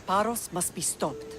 Paros must be stopped.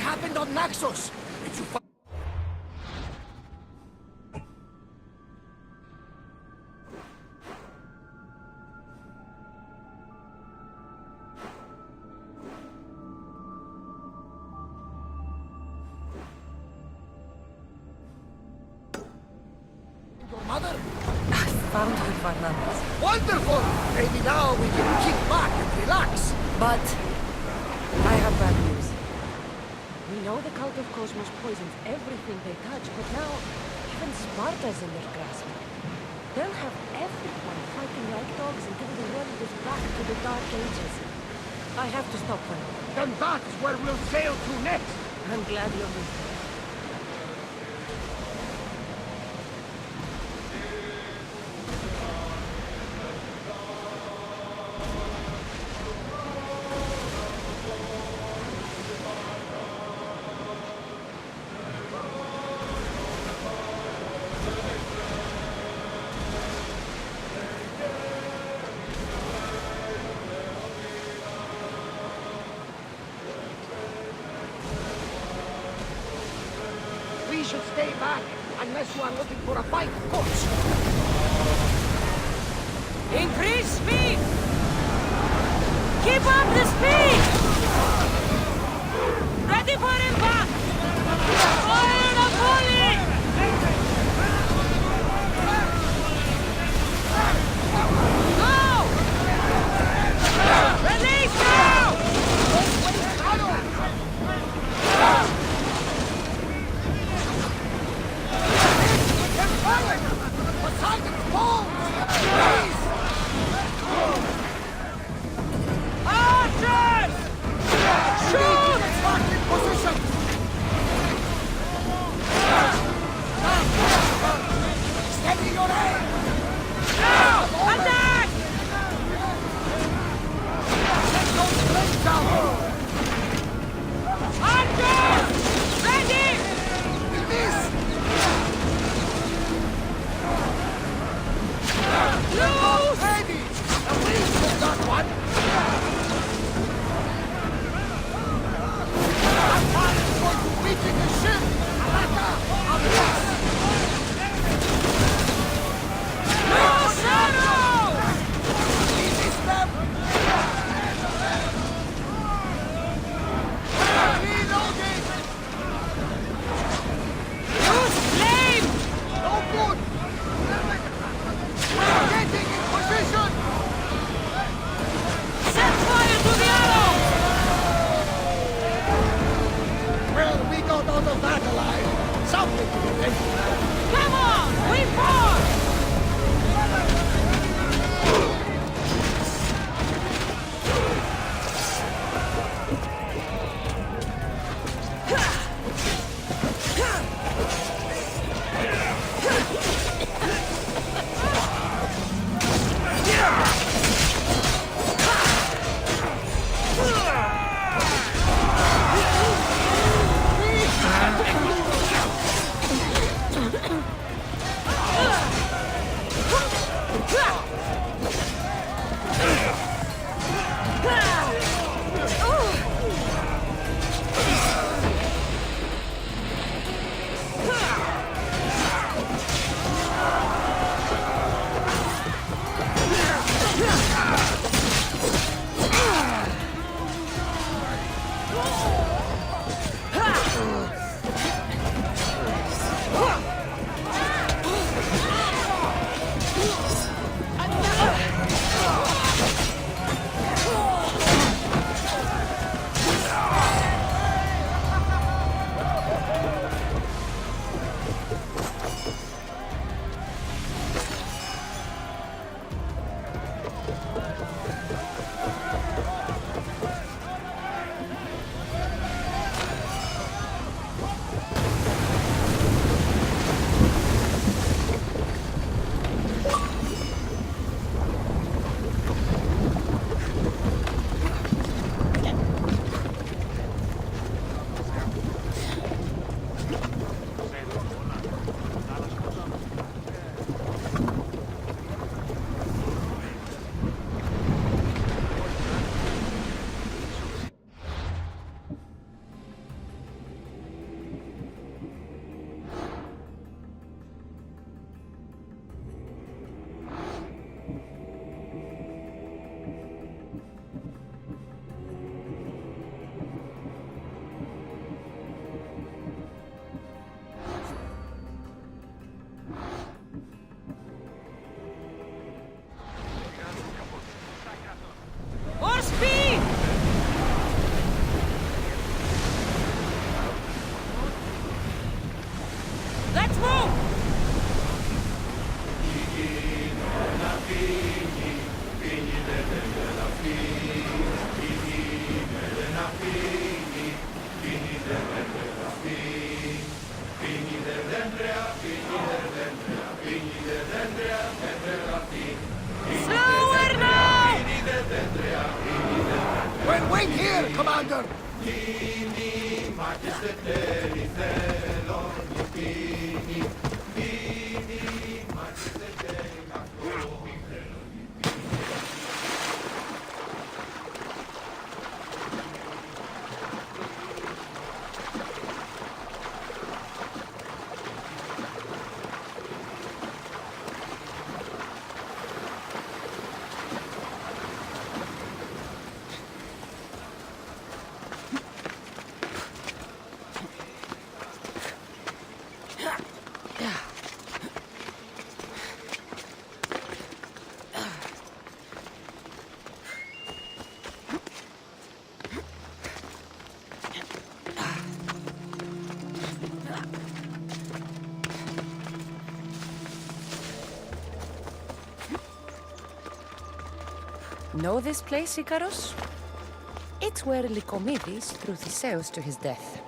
happened on Naxos? Did you find... your mother? I found her, Fernandez. Wonderful! Maybe now we can kick back and relax. But I have bad news. We know the cult of Cosmos poisons everything they touch, but now even Sparta's in their grasp. They'll have everyone fighting like dogs until the world is back to the Dark Ages. I have to stop them. Then that's where we'll sail to next. I'm glad you're with me. We should stay back, unless you are looking for a fight, of course. Increase speed! Keep up the speed! Ready for impact! Fire the volley! Go! Release now! Poseidon's balls! Please! Archers! Shoot! Locked in position! Steady your aim! Now! Attack! Let those flames down! Archers! Ready! We miss! Loose! Ready! At least we got one! That one is going to weaken the ship! Alaka! On this! No shadows! Easy step! Reloading! Use flame! No good! We're getting in position! Set fire to the arrow! Well, we got out of that alive. Something to be thankful for. Come on! We force! Commander! Know this place, Icarus? It's where Lycomedes threw Theseus to his death.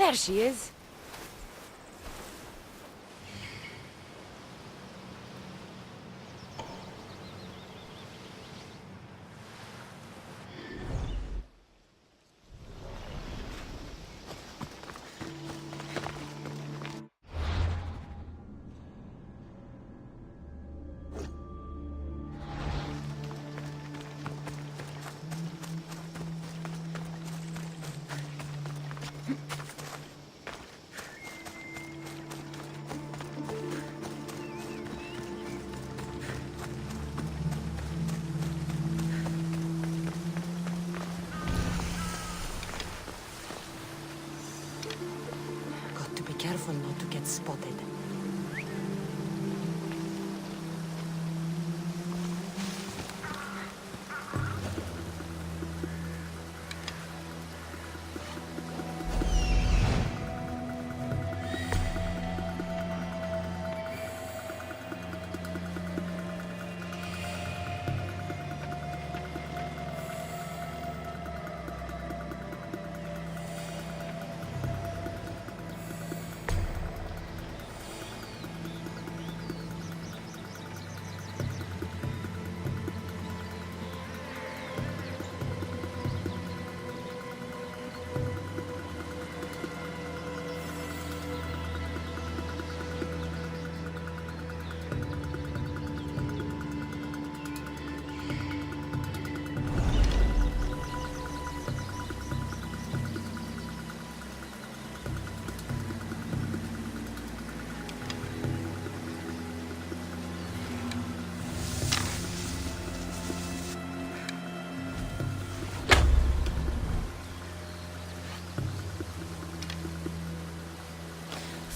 There she is. Got to be careful not to get spotted.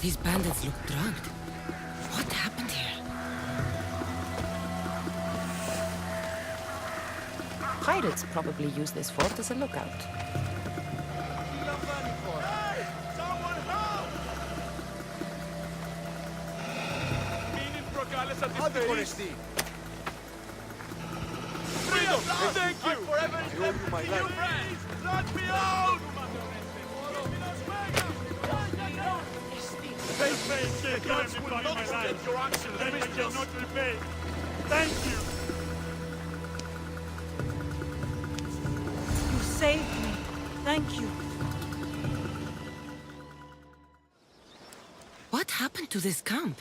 These bandits look drugged. What happened here? Pirates probably use this fort as a lookout. Hey! Someone help! Odyssey! Freedom! Thank you! I'm forever I owe you my life. Please, let me out! The gods will not forget your actions, and I cannot repay. Thank you! You saved me. Thank you. What happened to this camp?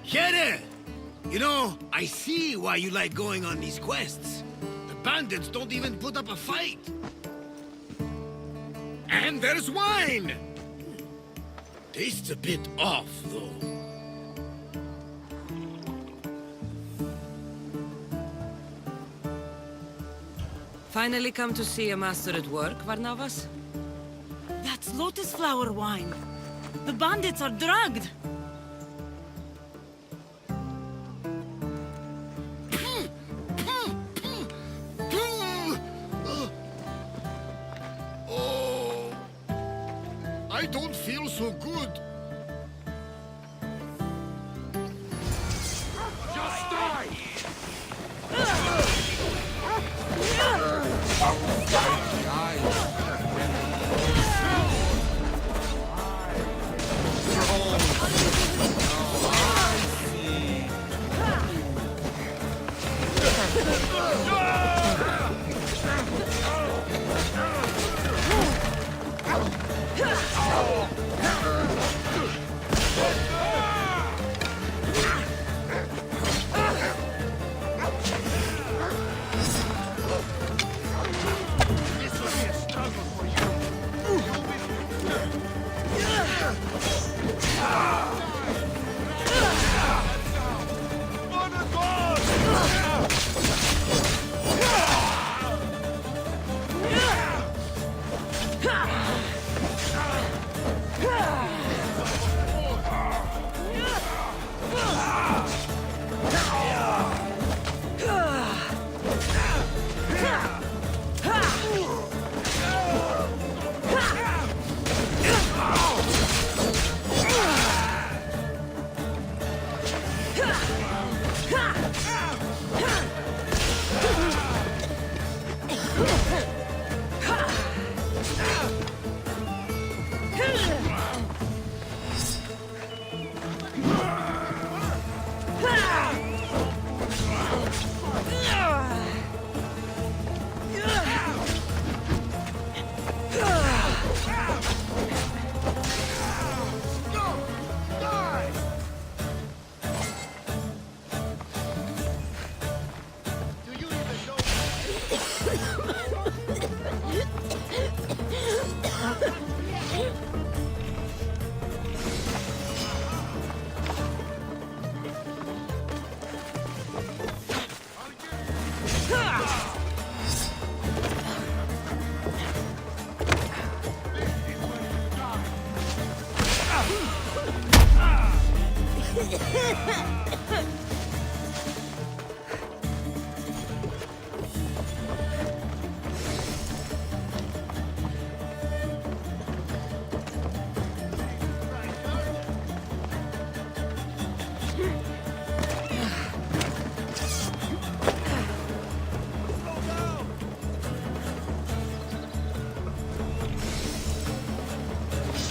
Kere! You know, I see why you like going on these quests. The bandits don't even put up a fight. And there's wine! Tastes a bit off, though. Finally come to see a master at work, Varnavas? That's lotus flower wine. The bandits are drugged. Oh, I don't feel so good. Just die!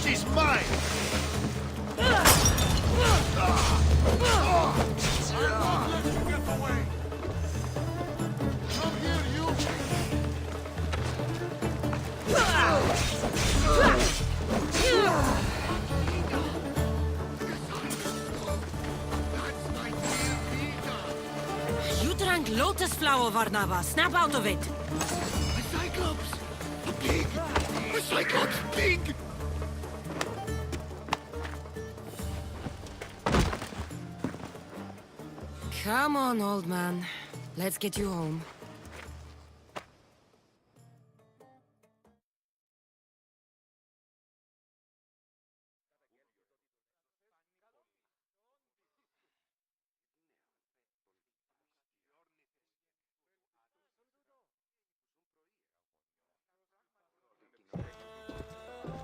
She's mine! You drank lotus flower, Varnava. Snap out of it. A Cyclops! A pig! A Cyclops pig! Come on, old man. Let's get you home.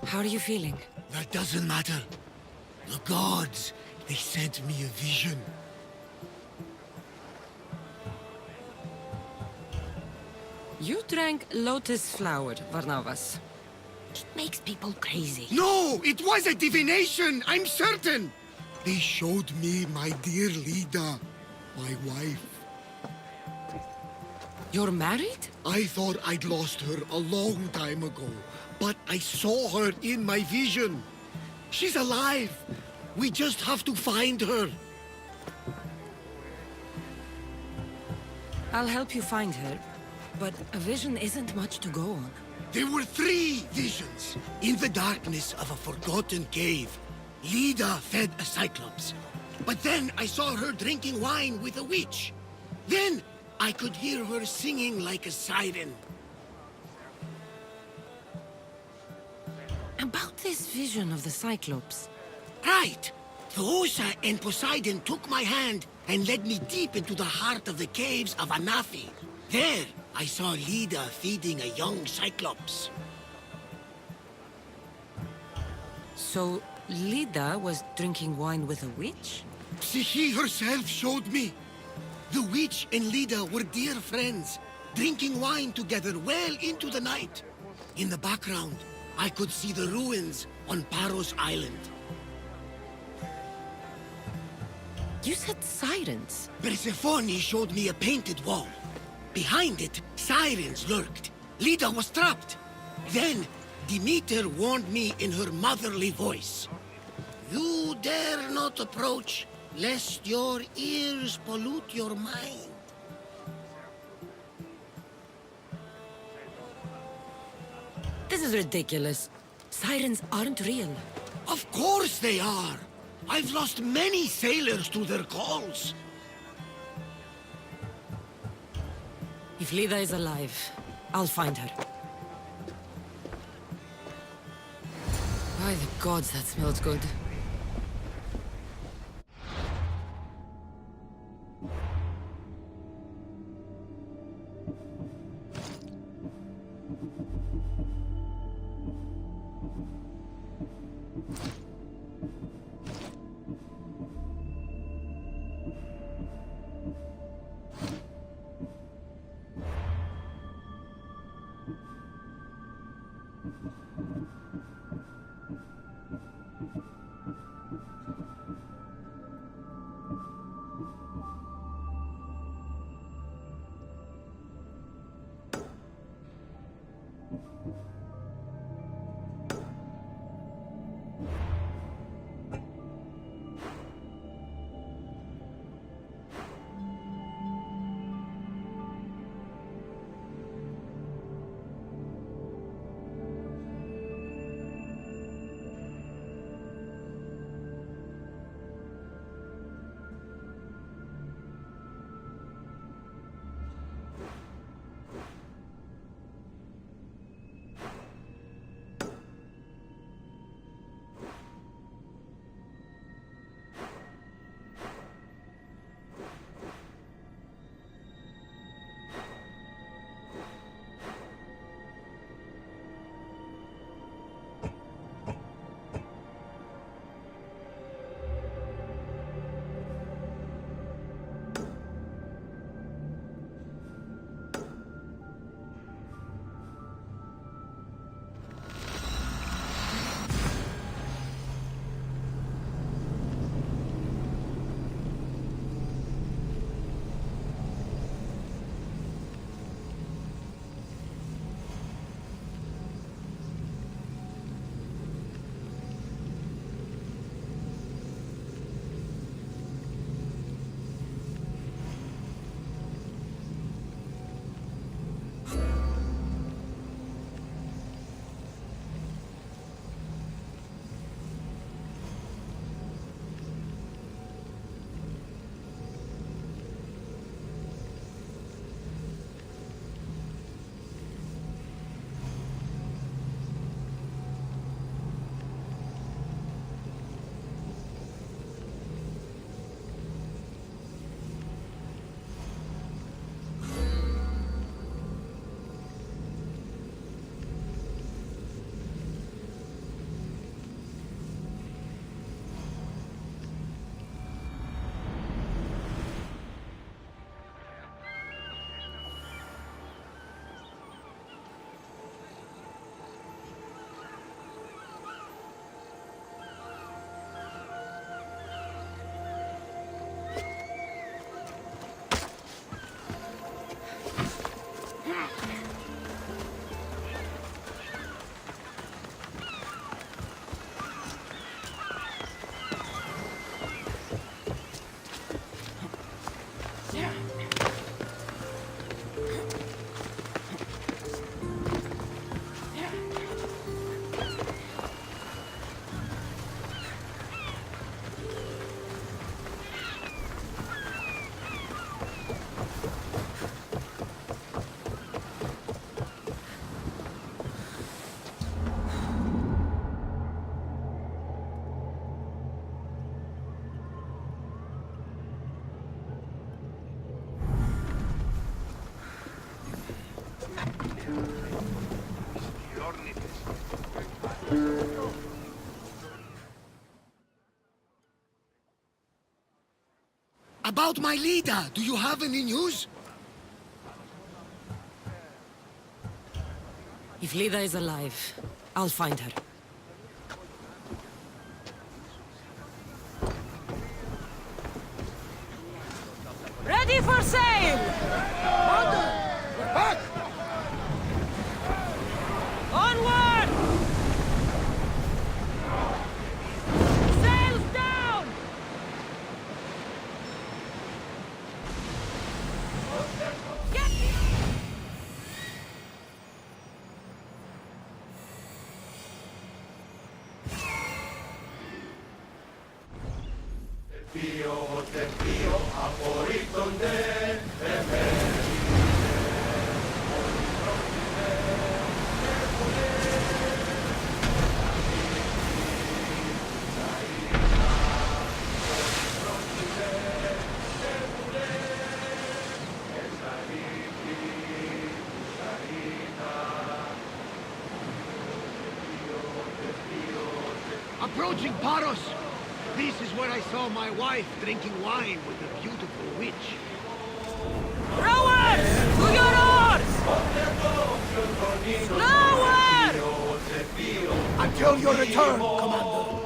How are you feeling? That doesn't matter. The gods, they sent me a vision. You drank lotus flower, Varnavas. It makes people crazy. No! It was a divination! I'm certain! They showed me my dear Lida, my wife. You're married? I thought I'd lost her a long time ago, but I saw her in my vision. She's alive. We just have to find her. I'll help you find her, but a vision isn't much to go on. There were 3 visions. In the darkness of a forgotten cave, Lida fed a Cyclops. But then I saw her drinking wine with a witch. Then I could hear her singing like a siren. About this vision of the Cyclops. Right! Theosa and Poseidon took my hand and led me deep into the heart of the caves of Anafi. There, I saw Lida feeding a young Cyclops. So, Lida was drinking wine with a witch? She herself showed me. The witch and Lida were dear friends, drinking wine together well into the night. In the background, I could see the ruins on Paros Island. You said sirens. Persephone showed me a painted wall. Behind it, sirens lurked. Lida was trapped. Then, Demeter warned me in her motherly voice. You dare not approach, lest your ears pollute your mind. This is ridiculous. Sirens aren't real. Of course they are. I've lost many sailors to their calls. If Lida is alive, I'll find her. By the gods, that smells good. about my leader? Do you have any news? If Lida is alive, I'll find her. Ready for sail! We're back! Onward! Sails down! Get me! Approaching Paros! This is where I saw my wife drinking wine with a beautiful witch. Rowers! To your oars! Slower! Until your return, Commander.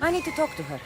I need to talk to her.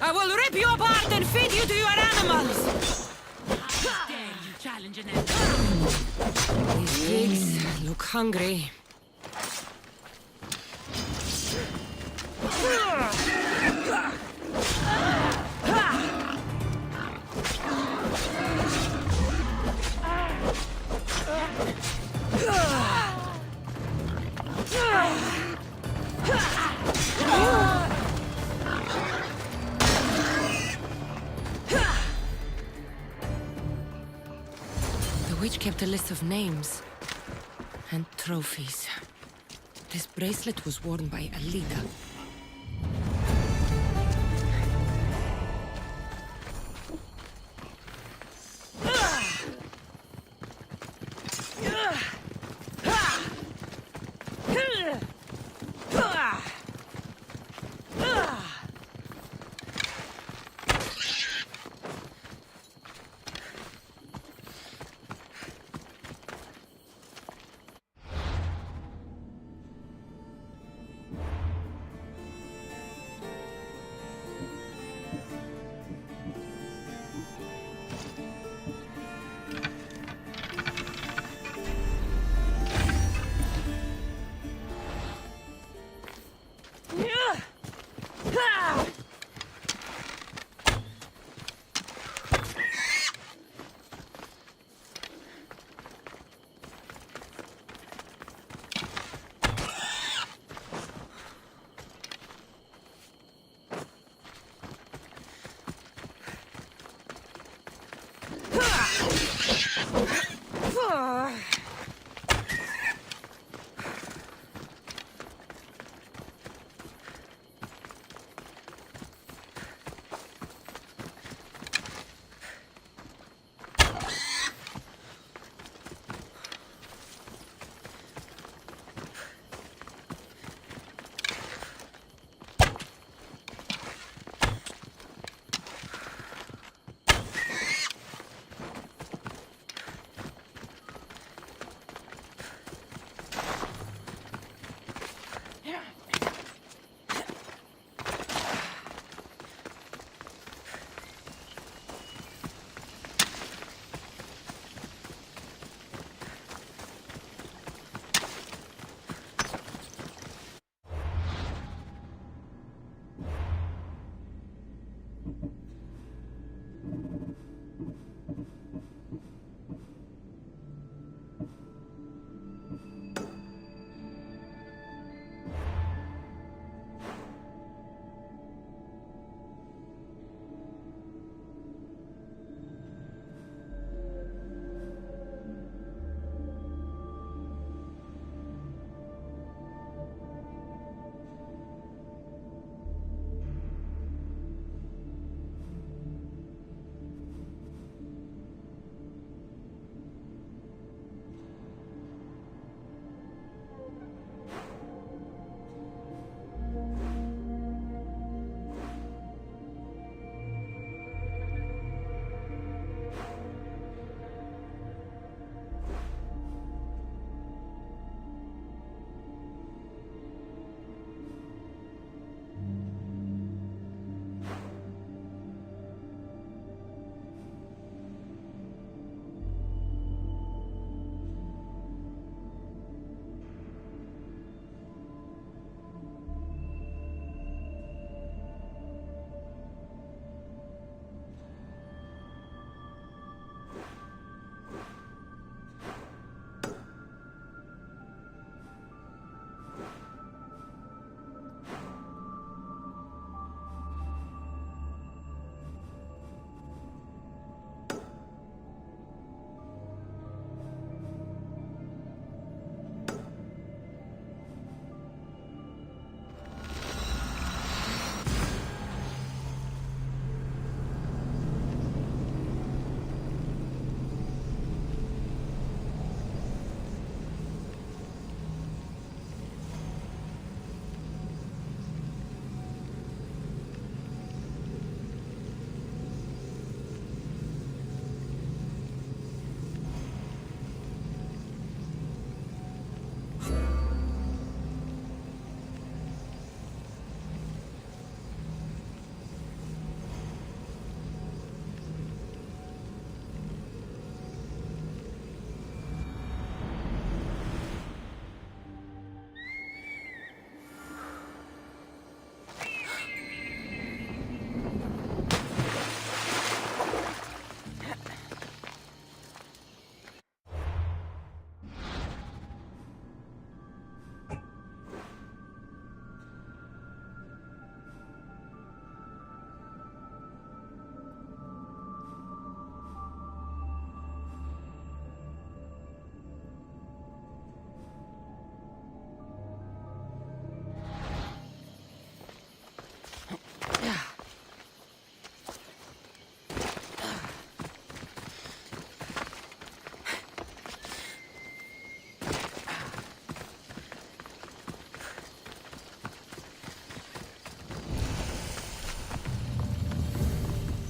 I will rip you apart and feed you to your animals! How dare you challenge an animal? These pigs look hungry. The witch kept a list of names and trophies. This bracelet was worn by Alida.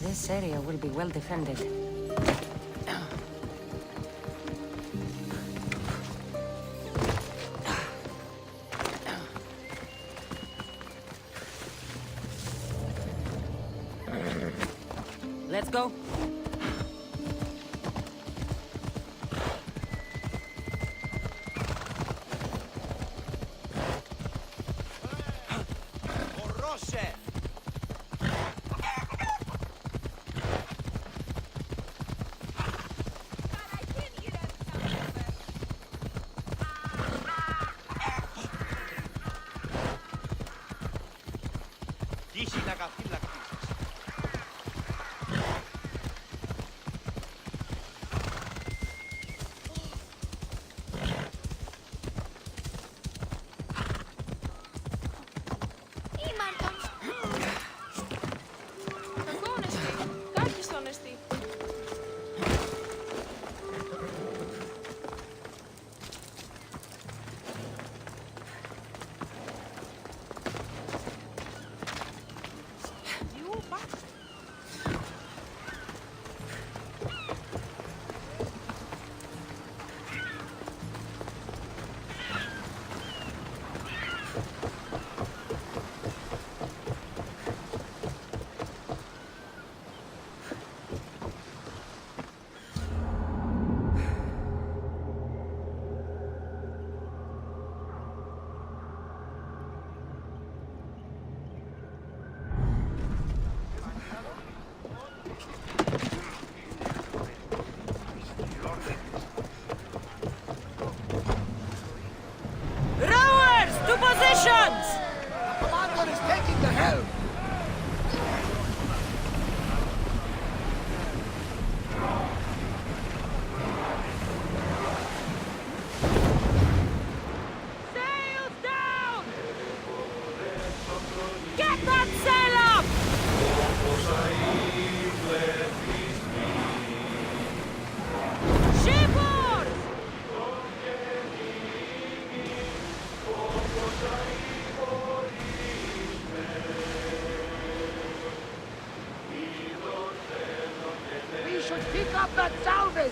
This area will be well defended. Let's go. Oroshe! Ήμαρτον! Κακόνεστη, κάκιστονεστη. You bastard! Rowers, to positions! The commander is taking the helm! Sails down! Get that sail up! Shipboard! We should pick up that salvage!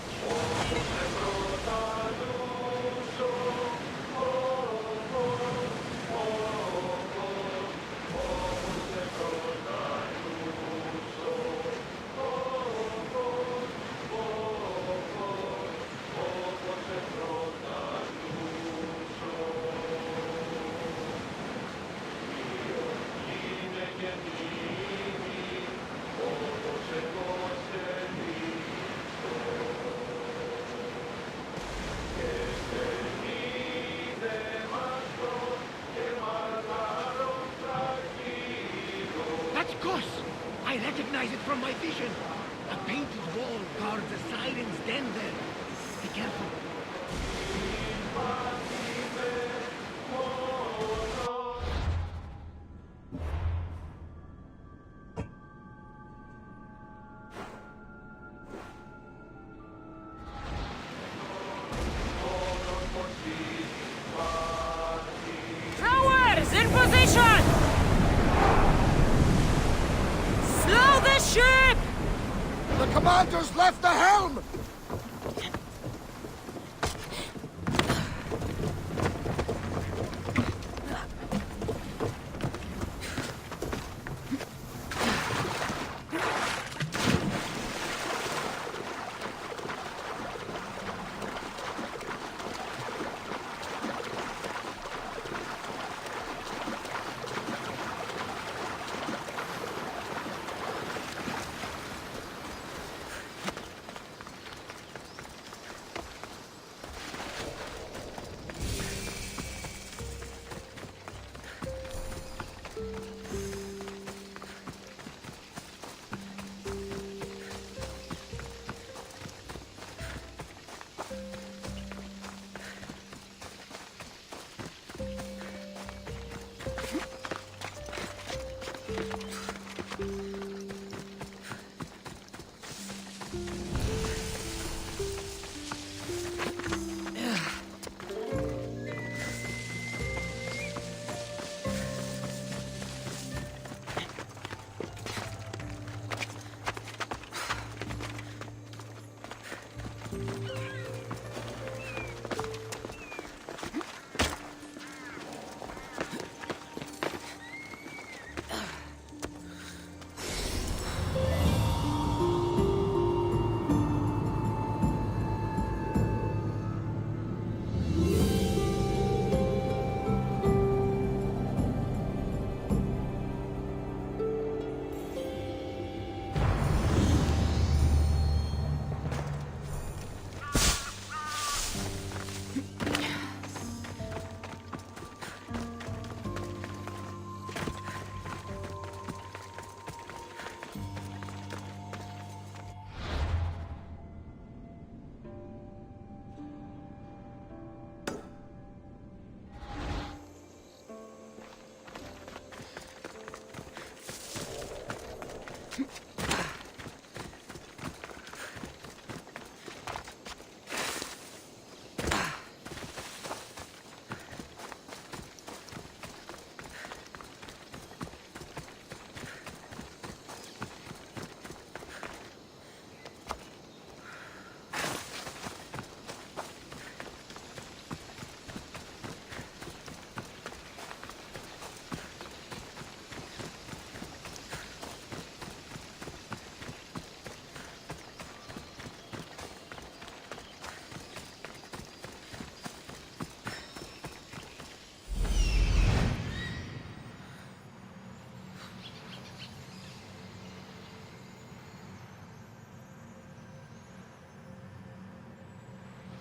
That's Kos! I recognize it from my vision! A painted wall guards the siren's den there. Be careful. Rowers, in position! Slow the ship! The commander's left the helm!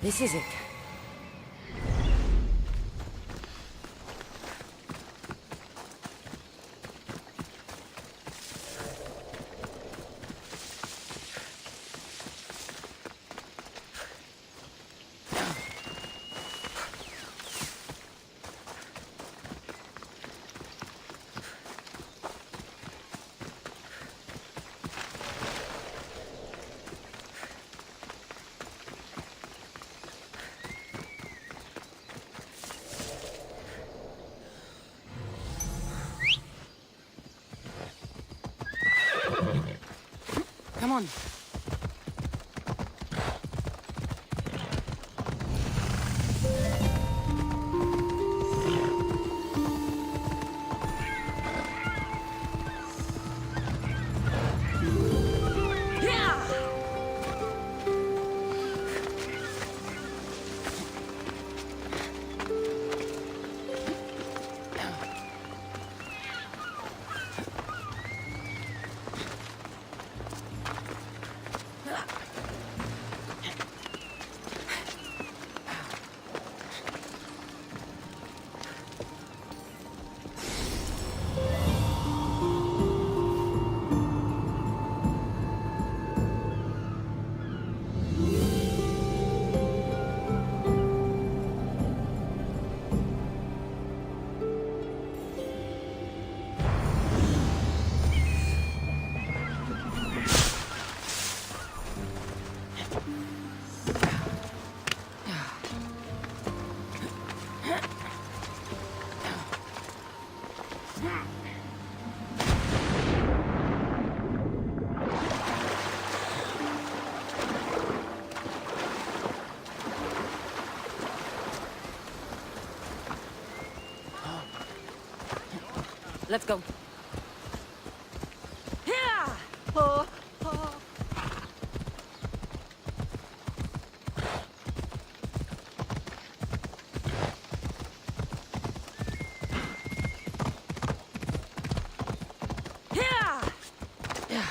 This is it. Come on. Let's go. Yeah! Oh, oh. Yeah! Yeah.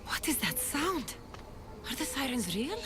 What is that sound? Are the sirens real?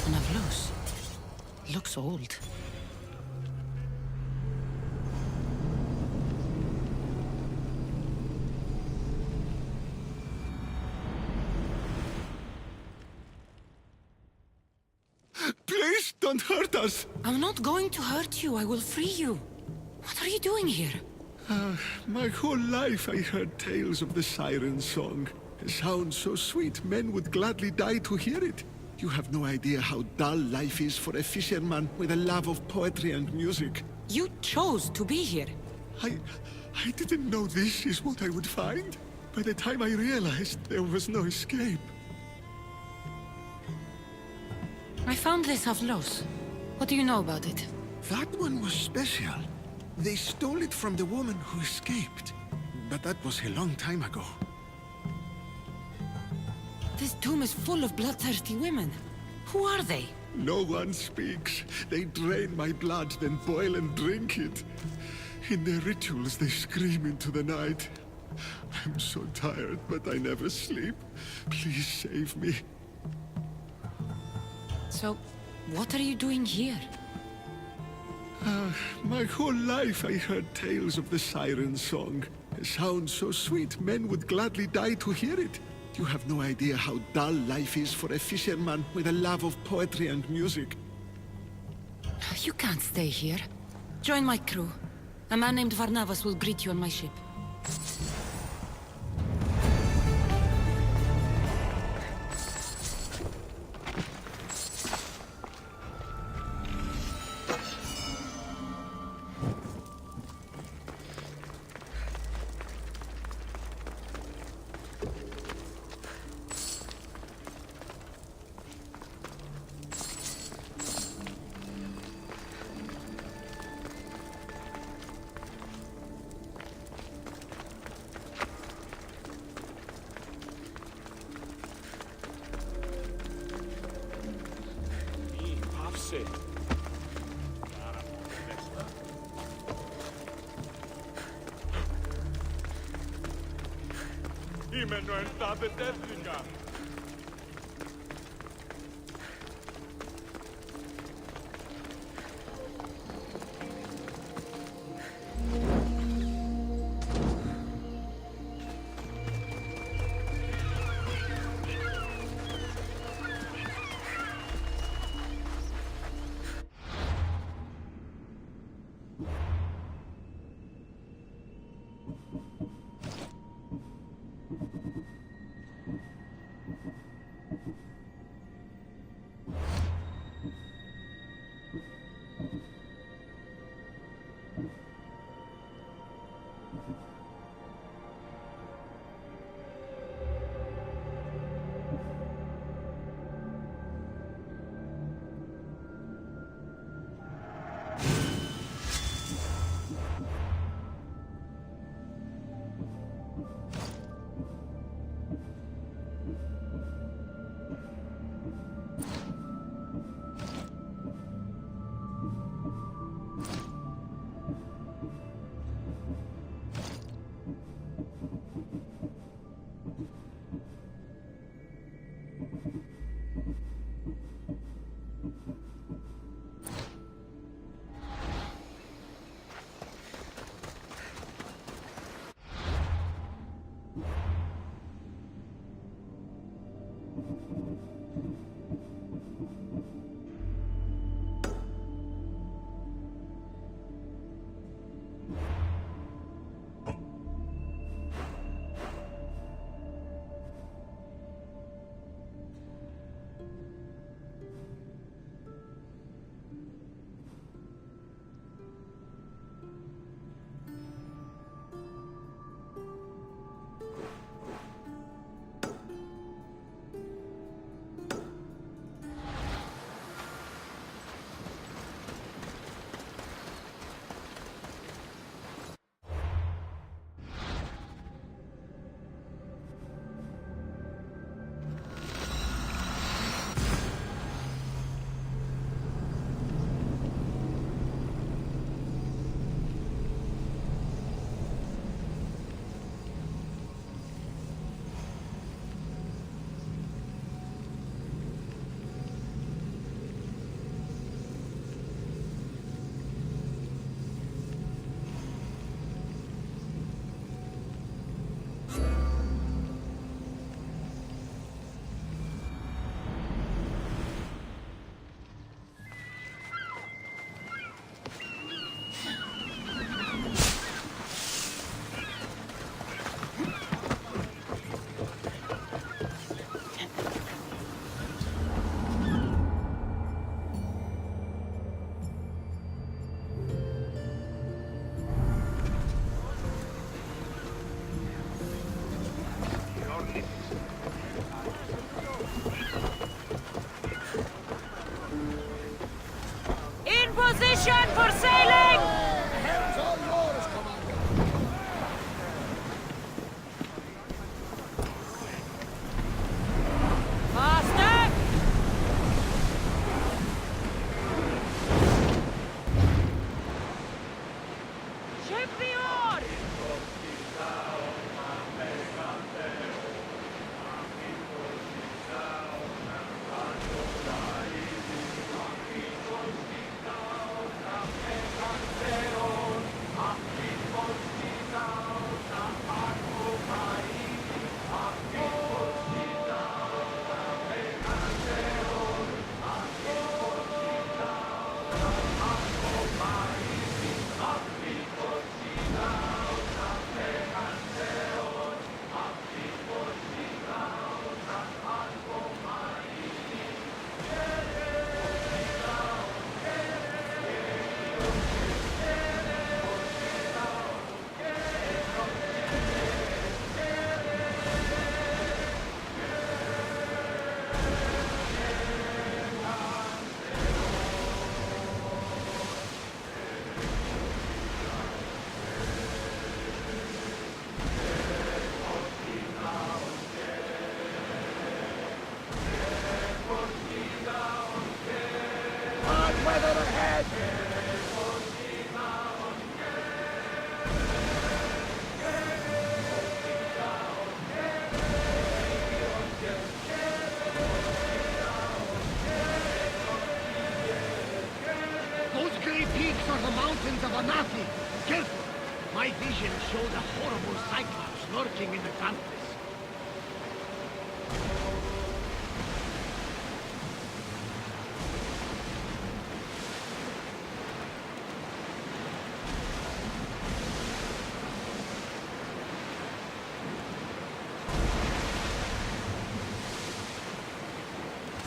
Navlos. Looks old. Please don't hurt us! I'm not going to hurt you. I will free you. What are you doing here? My whole life I heard tales of the siren song. A sound so sweet, men would gladly die to hear it. You have no idea how dull life is for a fisherman with a love of poetry and music. You chose to be here. I didn't know this is what I would find. By the time I realized there was no escape. I found this Avlos. What do you know about it? That one was special. They stole it from the woman who escaped. But that was a long time ago. This tomb is full of bloodthirsty women. Who are they? No one speaks. They drain my blood, then boil and drink it. In their rituals, they scream into the night. I'm so tired, but I never sleep. Please save me. So, what are you doing here? My whole life I heard tales of the siren song. A sound so sweet, men would gladly die to hear it. You have no idea how dull life is for a fisherman with a love of poetry and music. You can't stay here. Join my crew. A man named Varnavas will greet you on my ship. Κείμενο εντάδετεύθηκα. position for sailing! The helm's all yours, Commander. Faster! Ship the oar! Hard weather ahead. Those grey peaks are the mountains of Anathi. Careful! My vision showed a horrible cyclops lurking in the dampness.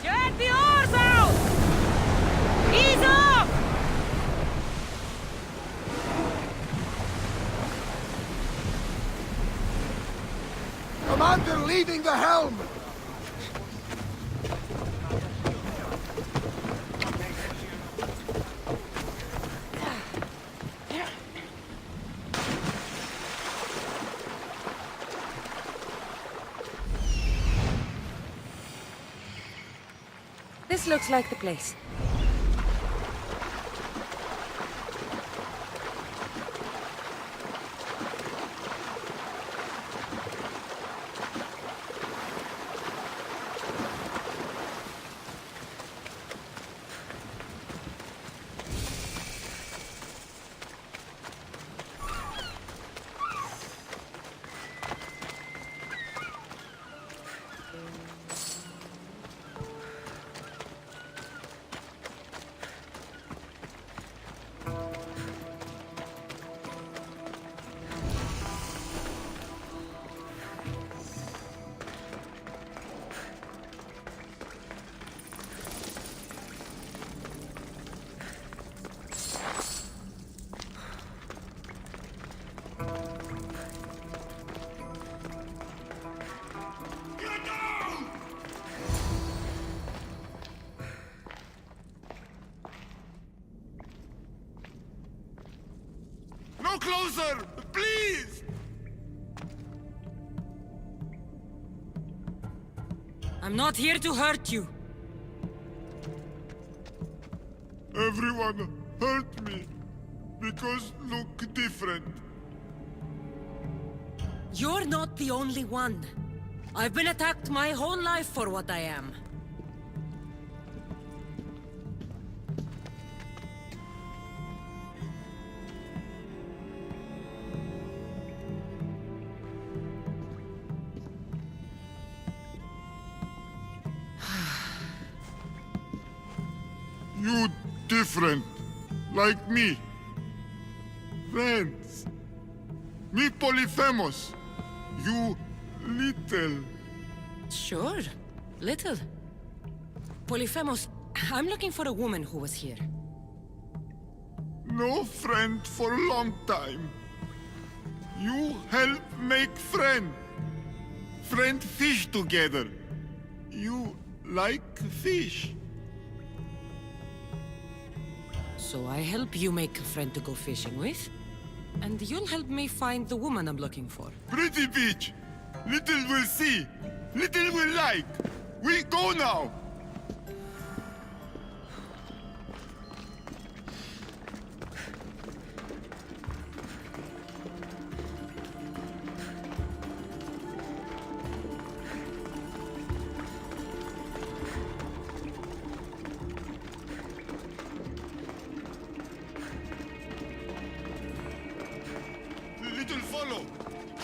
Get the oars out! Ease off! Commander leading the helm! This looks like the place. No closer! Please! I'm not here to hurt you. Everyone hurt me because look different. You're not the only one. I've been attacked my whole life for what I am. You different, like me. Friends. Me Polyphemus. You little. Sure. Little. Polyphemus, I'm looking for a woman who was here. No friend for a long time. You help make friend. Friend fish together. You like fish. So I help you make a friend to go fishing with, and you'll help me find the woman I'm looking for. Pretty beach. Little will see. Little will like. We go now. Little follow.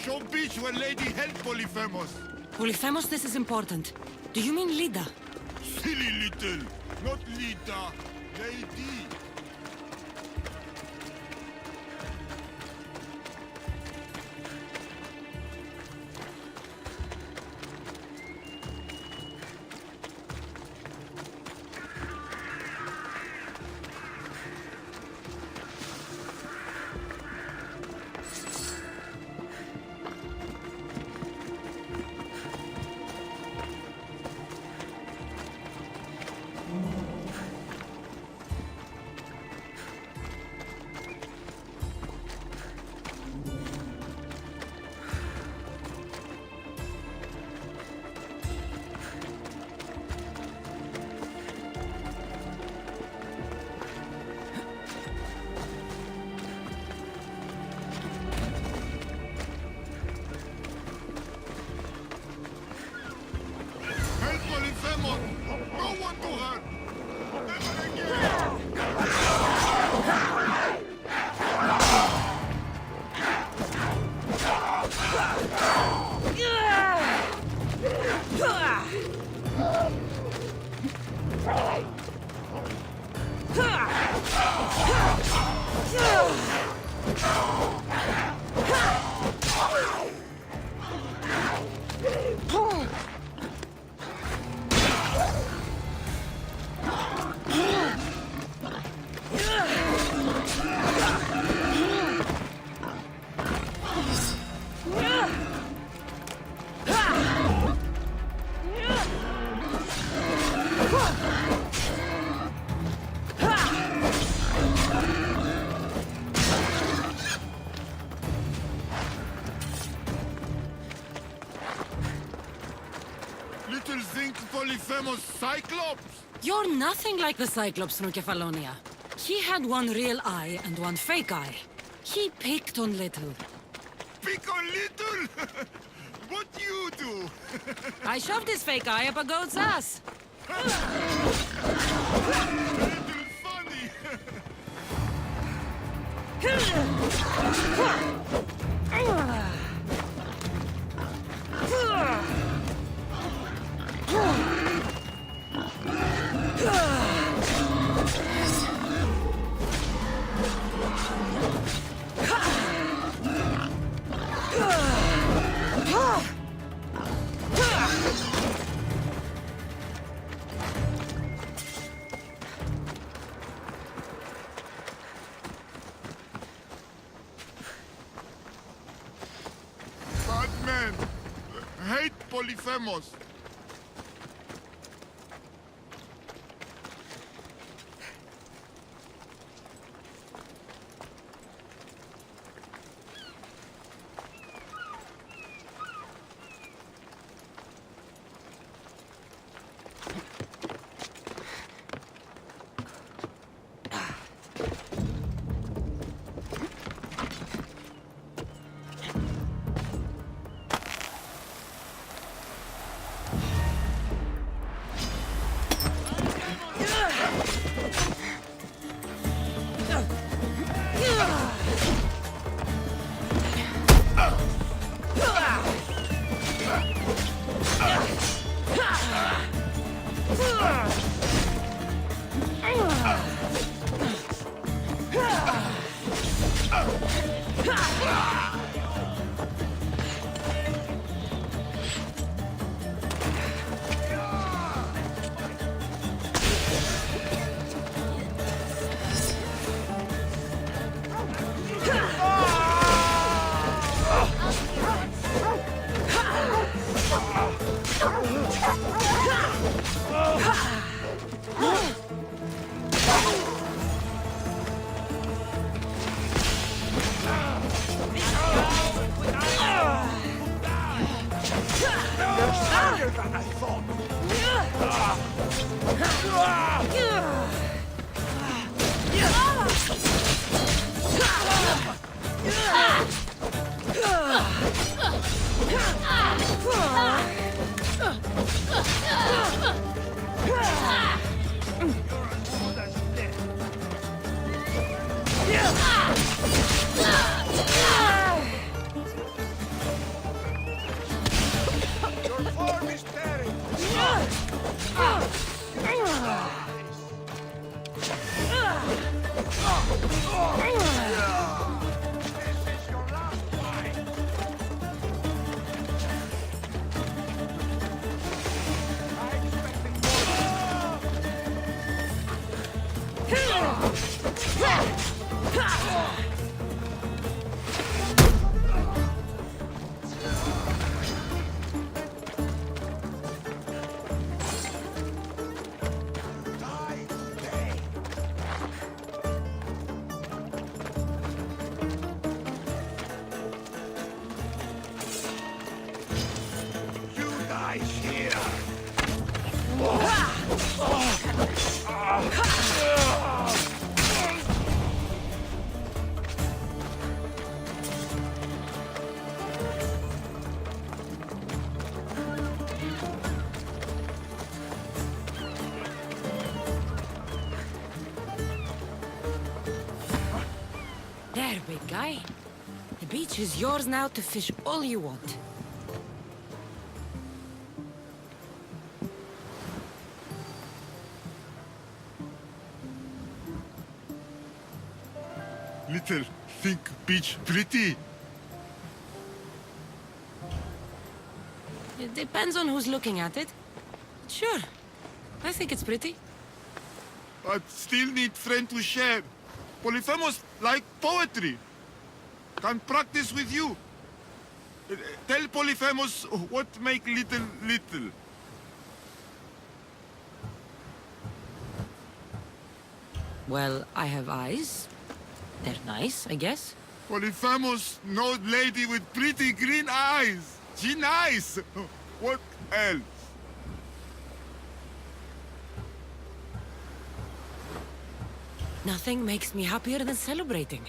Show beach where lady help Polyphemus. Polyphemus, this is important. Do you mean Lida? Silly little. Not Lita. Lady. Help Polyphemus. No one to hurt. Never again. Little think Polyphemus Cyclops? You're nothing like the Cyclops from Kefalonia. He had one real eye and one fake eye. He picked on Little. Pick on little? What you do? I shoved his fake eye up a goat's ass. Little funny. Bad man. Hate Polyphemus. You guys here! There, big guy. The beach is yours now to fish all you want. Little, think beach pretty? It depends on who's looking at it. Sure. I think it's pretty. But still need friend to share. Polyphemus like poetry. Can practice with you. Tell Polyphemus what make little little. Well, I have eyes. They're nice, I guess. Polyphemus, no lady with pretty green eyes. She nice. What else? Nothing makes me happier than celebrating.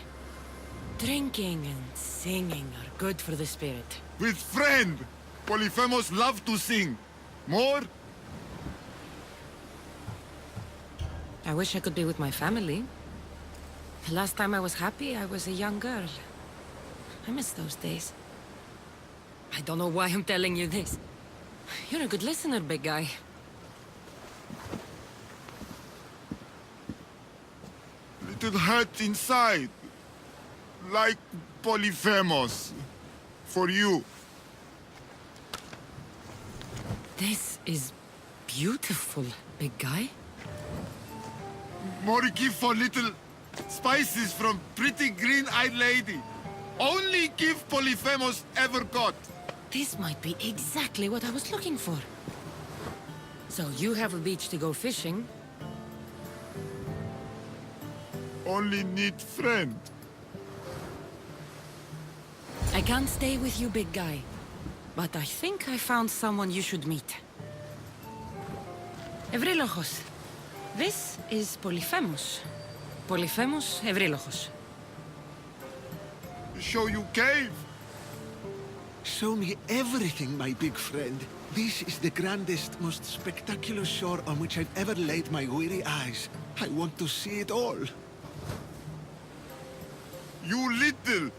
Drinking and singing are good for the spirit. With friend. Polyphemus love to sing. More? I wish I could be with my family. The last time I was happy, I was a young girl. I miss those days. I don't know why I'm telling you this. You're a good listener, big guy. Little hurt inside. Like Polyphemus. For you. This is beautiful, big guy. More gift for little spices from pretty green-eyed lady. Only gift Polyphemus ever got. This might be exactly what I was looking for. So you have a beach to go fishing. Only need friend. I can't stay with you, big guy. But I think I found someone you should meet. Ευρύλοχος. This is Polyphemus. Polyphemus Ευρύλοχος. Show you cave. Show me everything, my big friend. This is the grandest, most spectacular shore on which I've ever laid my weary eyes. I want to see it all. You little,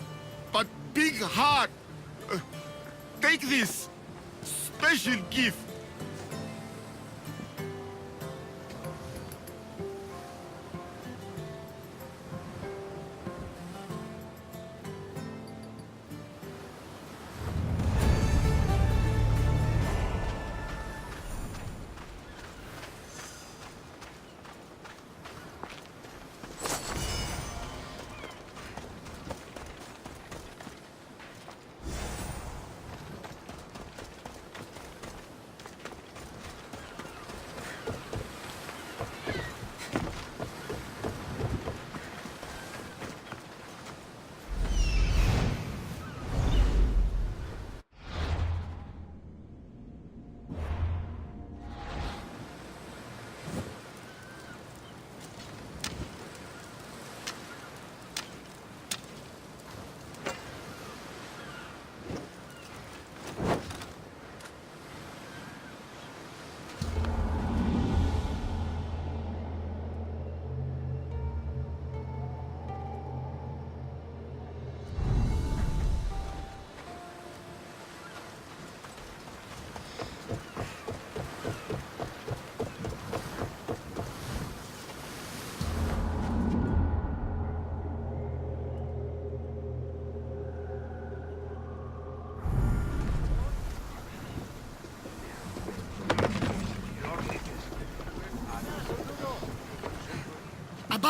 but big heart. Take this. Special gift.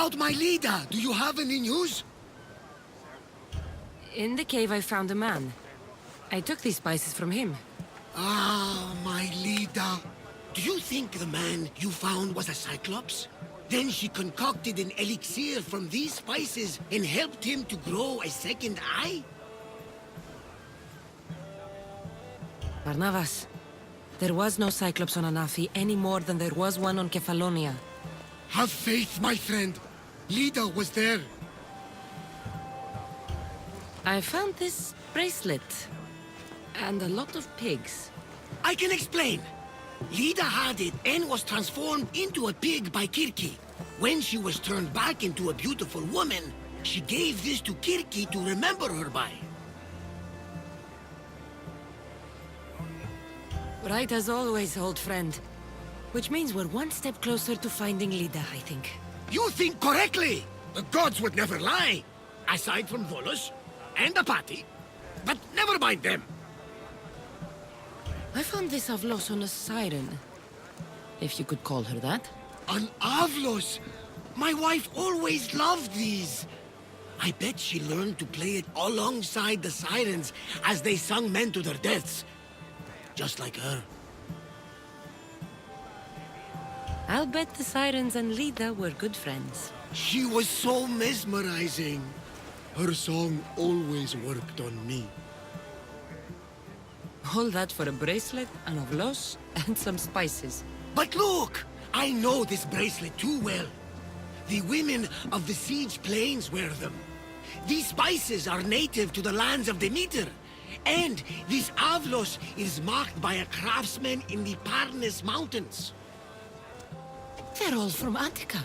About my leader, do you have any news? In the cave I found a man. I took these spices from him. Ah, my leader. Do you think the man you found was a Cyclops? Then she concocted an elixir from these spices and helped him to grow a second eye? Barnabas, there was no Cyclops on Anafi any more than there was one on Kefalonia. Have faith, my friend. Lida was there. I found this bracelet. And a lot of pigs. I can explain. Lida had it and was transformed into a pig by Kirki. When she was turned back into a beautiful woman, she gave this to Kirki to remember her by. Right as always, old friend. Which means we're one step closer to finding Lida, I think. You think correctly! The gods would never lie! Aside from Volos and Apati. But never mind them. I found this Avlos on a siren. If you could call her that. An Avlos! My wife always loved these. I bet she learned to play it alongside the sirens as they sung men to their deaths. Just like her. I'll bet the sirens and Lida were good friends. She was so mesmerizing. Her song always worked on me. All that for a bracelet, an Avlos, and some spices. But look! I know this bracelet too well. The women of the Siege Plains wear them. These spices are native to the lands of Demeter. And this Avlos is marked by a craftsman in the Parnes Mountains. They're all from Attica.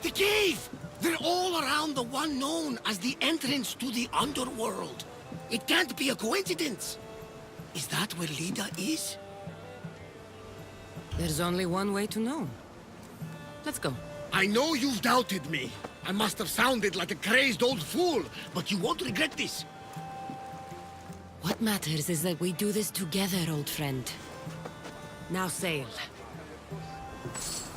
The cave! They're all around the one known as the entrance to the underworld. It can't be a coincidence. Is that where Lida is? There's only one way to know. Let's go. I know you've doubted me. I must have sounded like a crazed old fool, but you won't regret this. What matters is that we do this together, old friend. Now sail.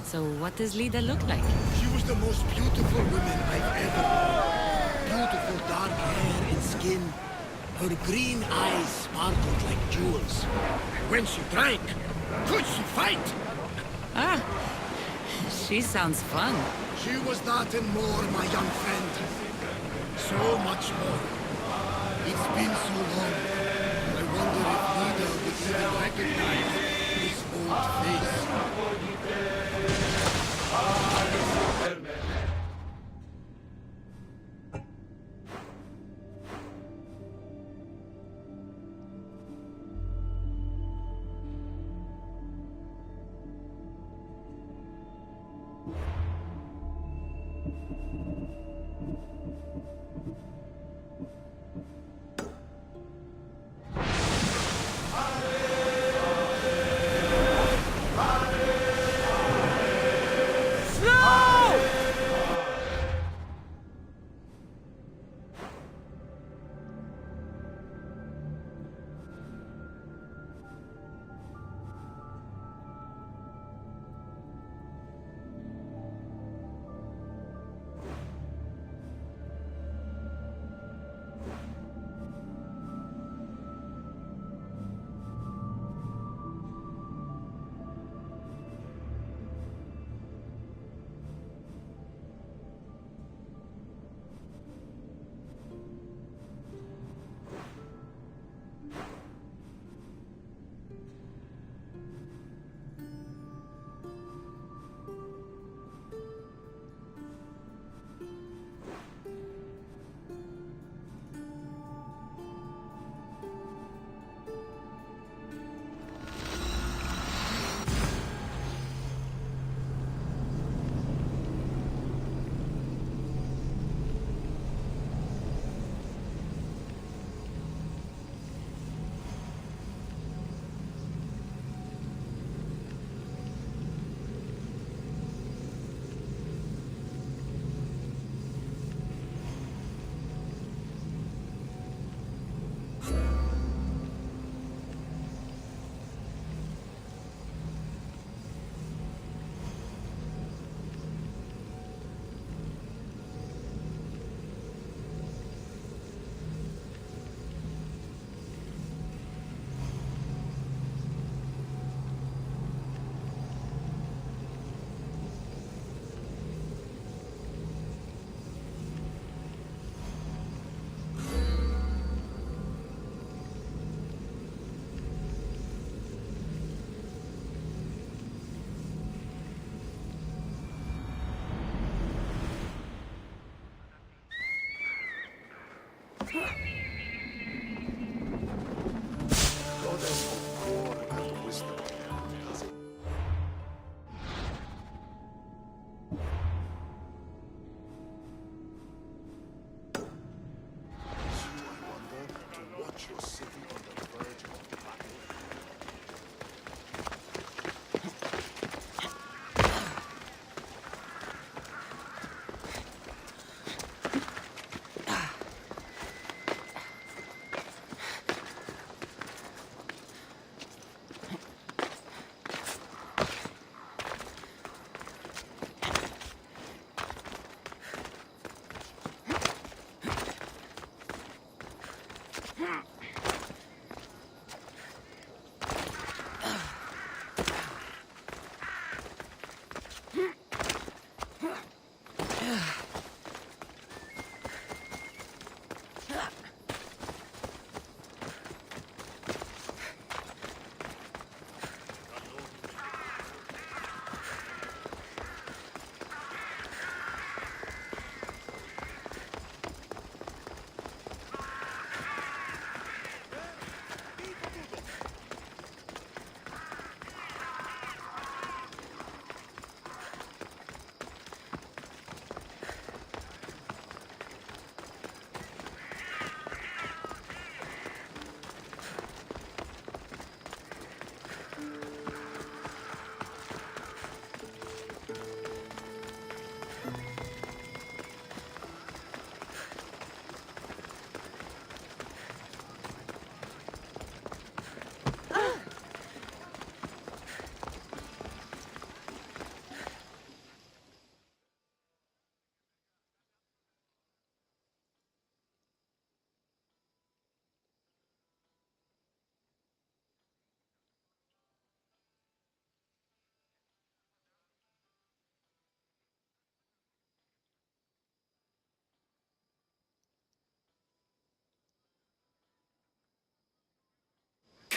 So what does Lida look like? She was the most beautiful woman I've ever known. Beautiful dark hair and skin. Her green eyes sparkled like jewels. When she drank, could she fight? Ah, she sounds fun. She was that and more, my young friend. So much more. It's been so long. I wonder if Lida would even recognize this old face.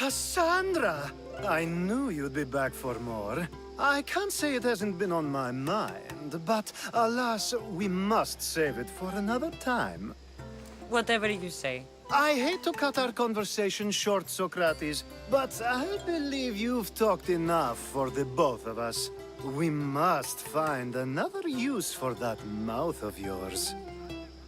Cassandra! I knew you'd be back for more. I can't say it hasn't been on my mind, but alas, we must save it for another time. Whatever you say. I hate to cut our conversation short, Socrates, but I believe you've talked enough for the both of us. We must find another use for that mouth of yours.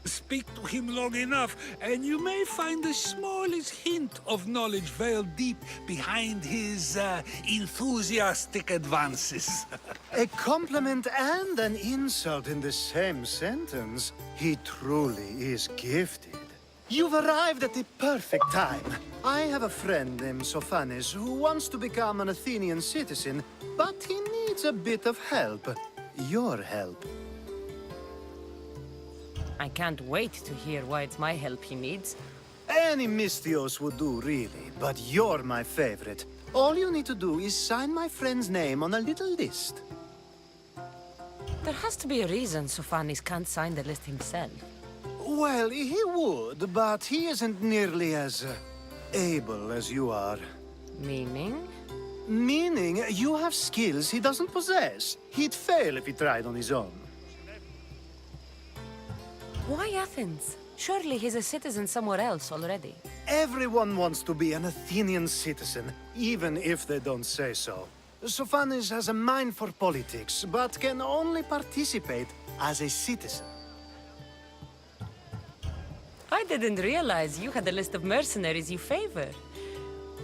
Speak to him long enough, and you may find the smallest hint of knowledge veiled deep behind his enthusiastic advances. A compliment and an insult in the same sentence. He truly is gifted. You've arrived at the perfect time. I have a friend named Sophanes who wants to become an Athenian citizen, but he needs a bit of help. Your help. I can't wait to hear why it's my help he needs. Any Mystios would do, really, but you're my favorite. All you need to do is sign my friend's name on a little list. There has to be a reason Sophanis can't sign the list himself. Well, he would, but he isn't nearly as able as you are. Meaning? Meaning, you have skills he doesn't possess. He'd fail if he tried on his own. Why Athens? Surely he's a citizen somewhere else already. Everyone wants to be an Athenian citizen, even if they don't say so. Sophanes has a mind for politics, but can only participate as a citizen. I didn't realize you had a list of mercenaries you favor.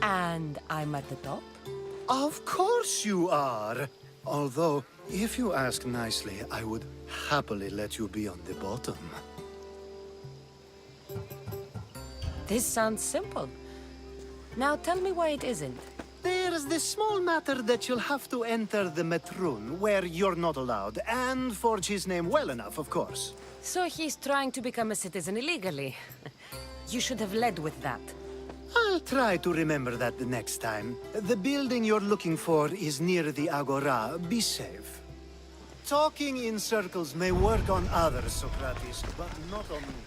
And I'm at the top? Of course you are! Although, if you ask nicely, I would happily let you be on the bottom. This sounds simple. Now tell me why it isn't. There's this small matter that you'll have to enter the Metroon, where you're not allowed, and forge his name well enough, of course. So he's trying to become a citizen illegally. You should have led with that. I'll try to remember that the next time. The building you're looking for is near the Agora. Be safe. Talking in circles may work on others, Socrates, but not on me.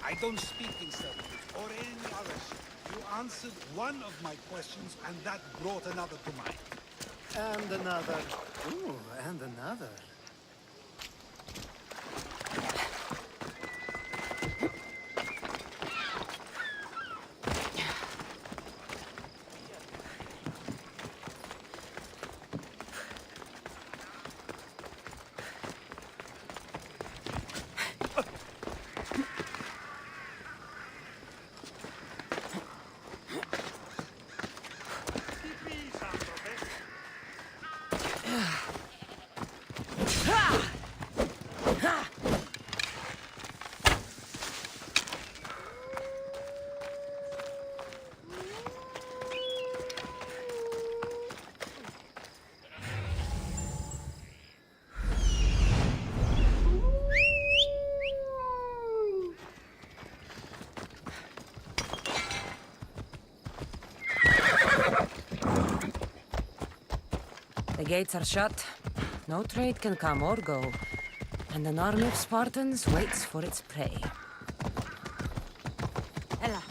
I don't speak in circles or any others. You answered one of my questions, and that brought another to mind. And another. Ooh, and another. The gates are shut. No trade can come or go. And an army of Spartans waits for its prey. Ella.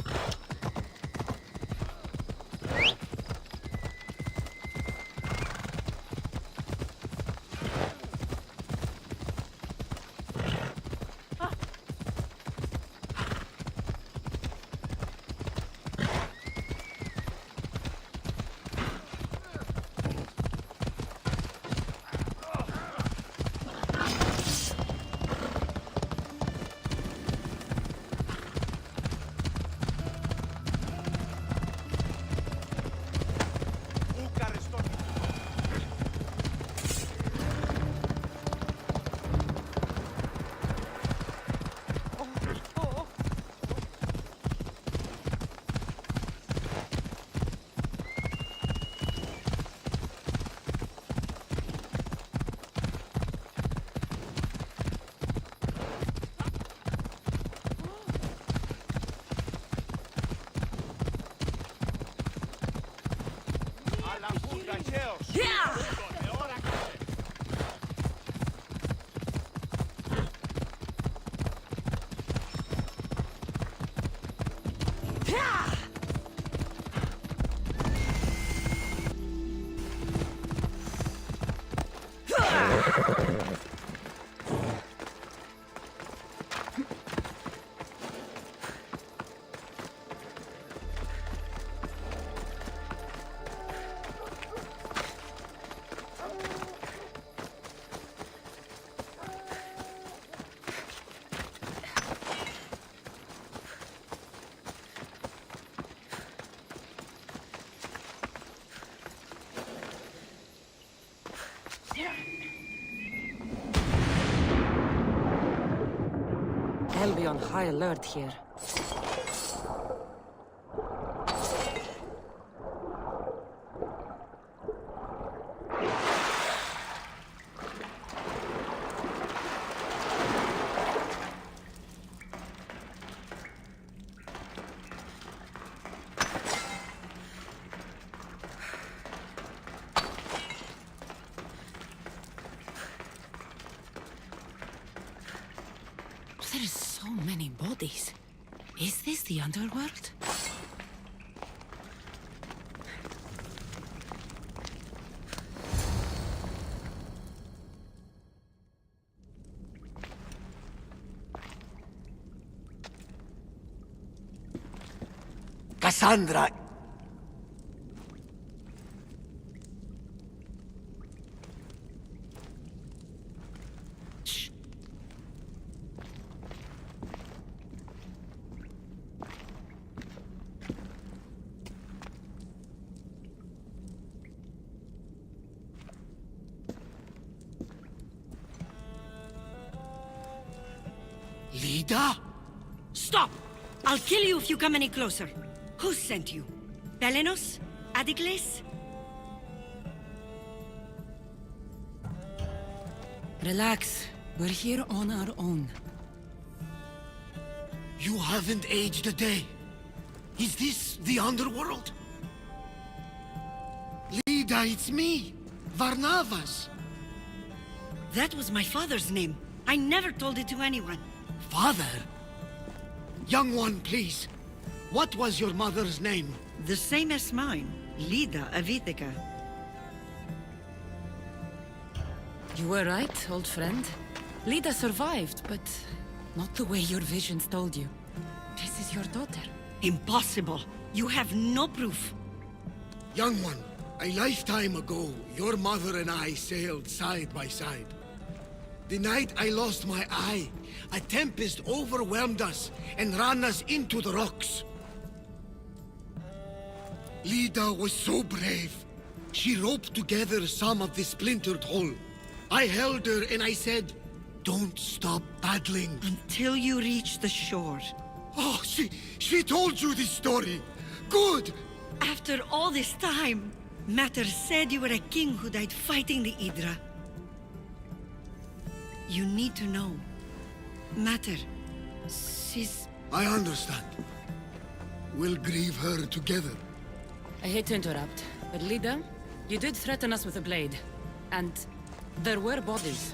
I'll be on high alert here. There are so many bodies. Is this the underworld? Cassandra. Lida? Stop! I'll kill you if you come any closer. Who sent you? Belenos? Adikles? Relax. We're here on our own. You haven't aged a day. Is this the underworld? Lida, it's me, Varnavas. That was my father's name. I never told it to anyone. Father? Young one, please. What was your mother's name? The same as mine. Lida Avitica. You were right, old friend. Lida survived, but not the way your visions told you. This is your daughter. Impossible. You have no proof. Young one, a lifetime ago, your mother and I sailed side by side. The night I lost my eye, a tempest overwhelmed us and ran us into the rocks. Lida was so brave. She roped together some of the splintered hull. I held her and I said, "Don't stop paddling." Until you reach the shore. Oh, she told you this story. Good. After all this time, Mater said you were a king who died fighting the Hydra. You need to know. Mater, she's... I understand. We'll grieve her together. I hate to interrupt, but Lida, you did threaten us with a blade. And there were bodies.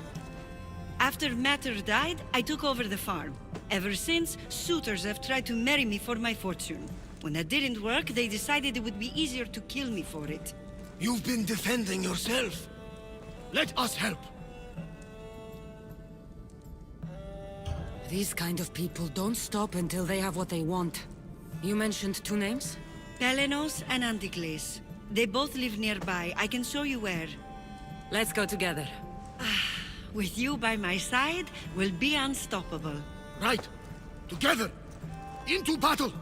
After Mater died, I took over the farm. Ever since, suitors have tried to marry me for my fortune. When that didn't work, they decided it would be easier to kill me for it. You've been defending yourself. Let us help. These kind of people don't stop until they have what they want. You mentioned two names? Belenos and Antikles. They both live nearby. I can show you where. Let's go together. With you by my side, we'll be unstoppable. Right. Together. Into battle.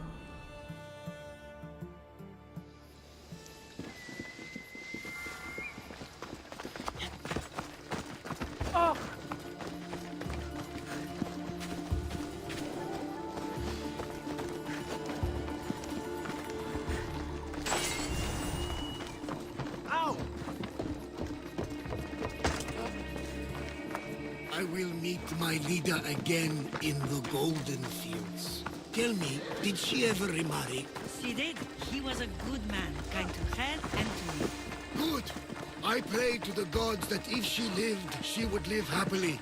I will meet my Lida again in the Golden Fields. Tell me, did she ever remarry? She did. He was a good man, kind to her and to me. Good. I pray to the gods that if she lived, she would live happily.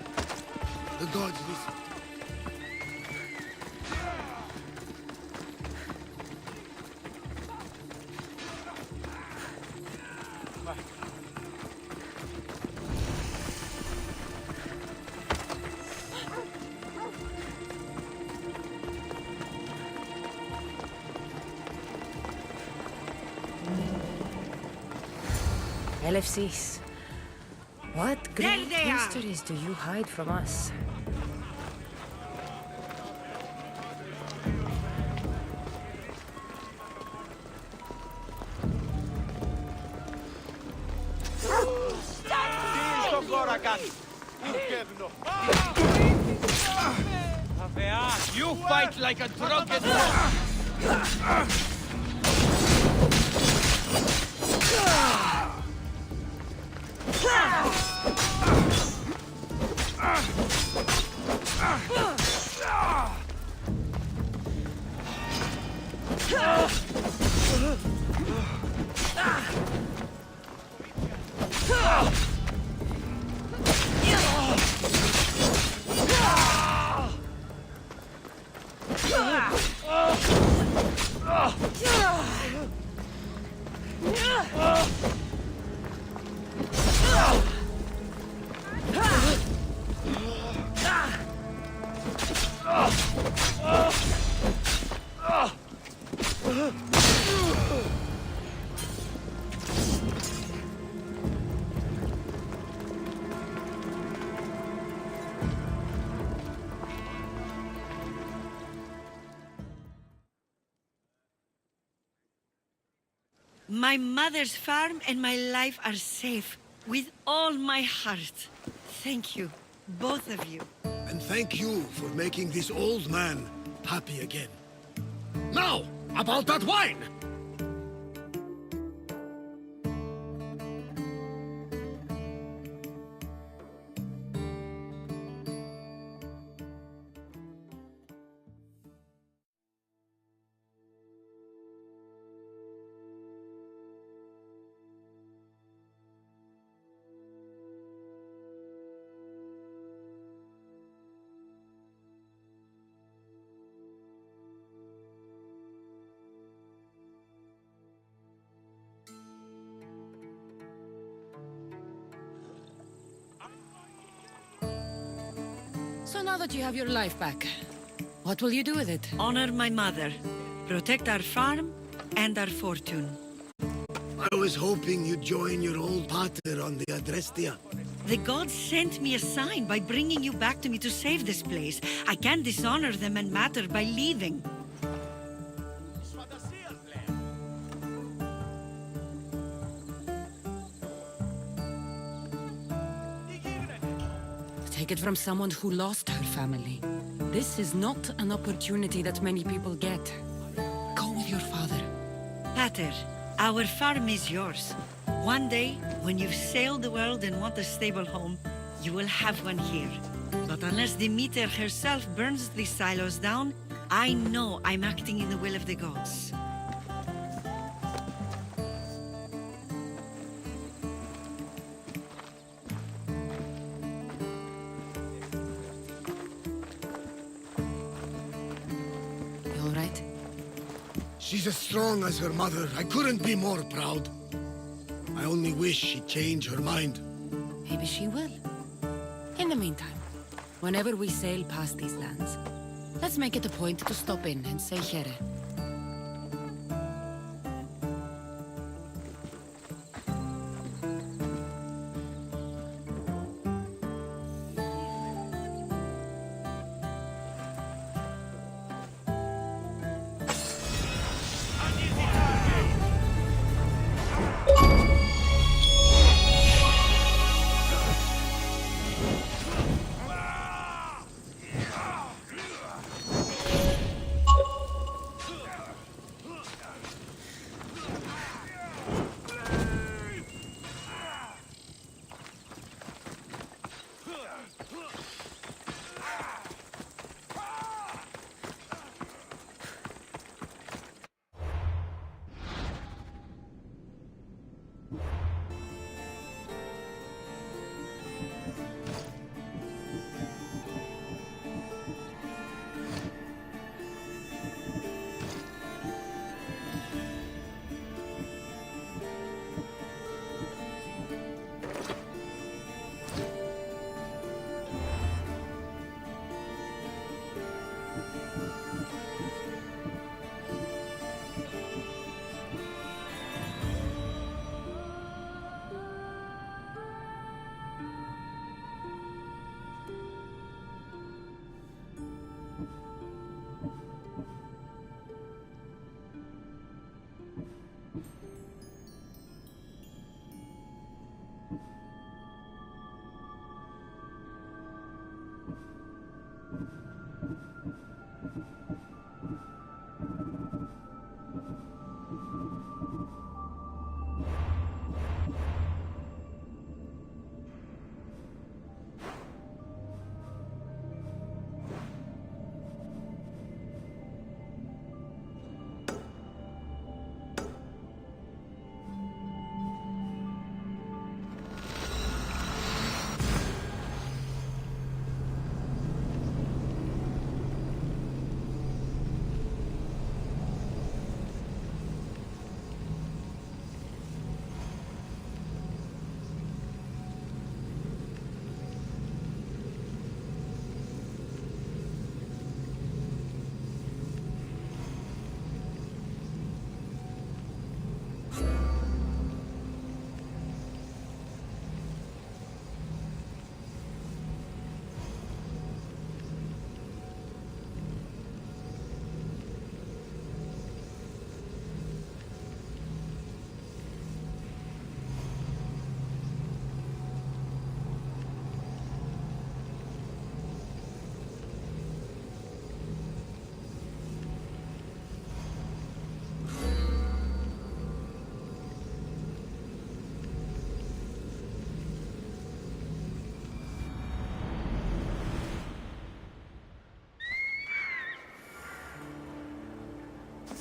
The gods listen. LFCs. What great they are. mysteries do you hide from us? You fight like a drunken... My mother's farm and my life are safe. With all my heart. Thank you, both of you. And thank you for making this old man happy again. Now, about that wine! So now that you have your life back, what will you do with it? Honor my mother. Protect our farm and our fortune. I was hoping you'd join your old pater on the Adrestia. The gods sent me a sign by bringing you back to me to save this place. I can't dishonor them and matter by leaving. Take it from someone who lost her family. This is not an opportunity that many people get. Go with your father. Pater, our farm is yours. One day, when you've sailed the world and want a stable home, you will have one here. But unless Demeter herself burns these silos down, I know I'm acting in the will of the gods. You all right? She's as strong as her mother. I couldn't be more proud. I only wish she'd change her mind. Maybe she will. In the meantime, whenever we sail past these lands, let's make it a point to stop in and say here.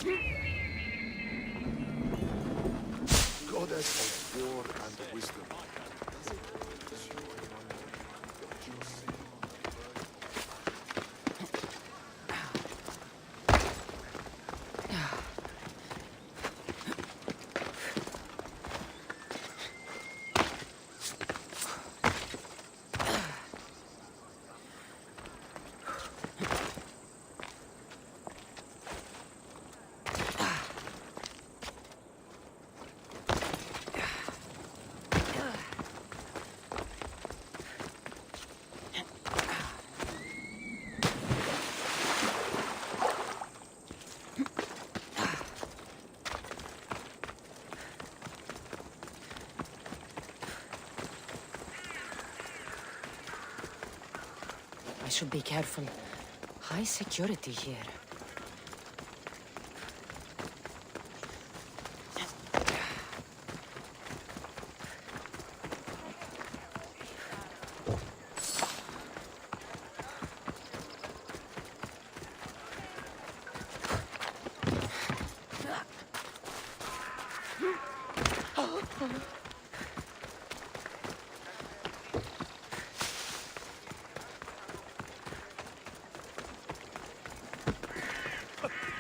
Goddess of war and wisdom. I should be careful. High security here.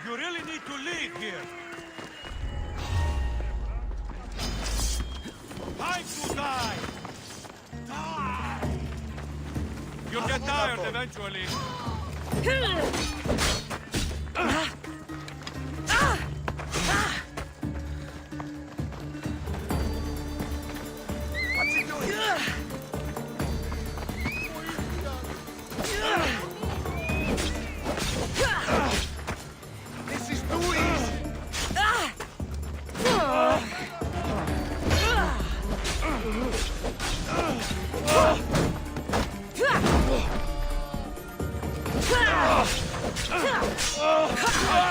You really need to leave here. Time to die. Die. You'll get tired eventually. What's he doing? This is too easy. I'll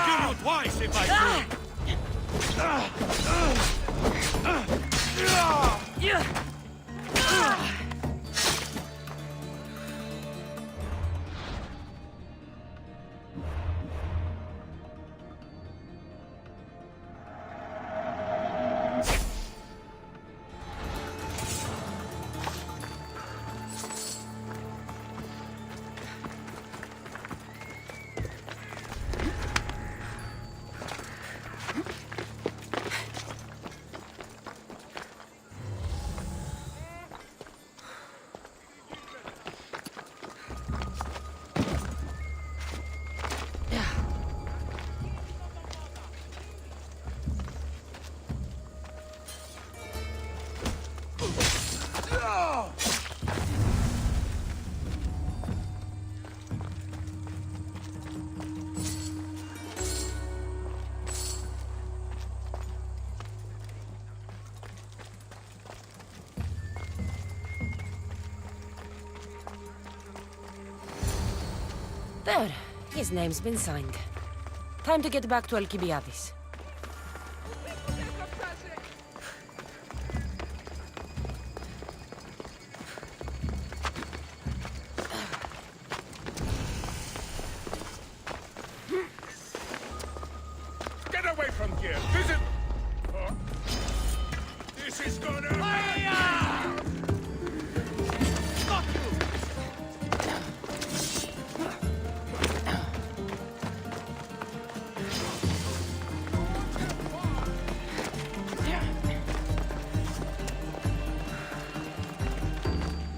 kill you twice if I There. His name's been signed. Time to get back to Alcibiades. Get away from here! Visit... Oh. This is gonna... Stop you!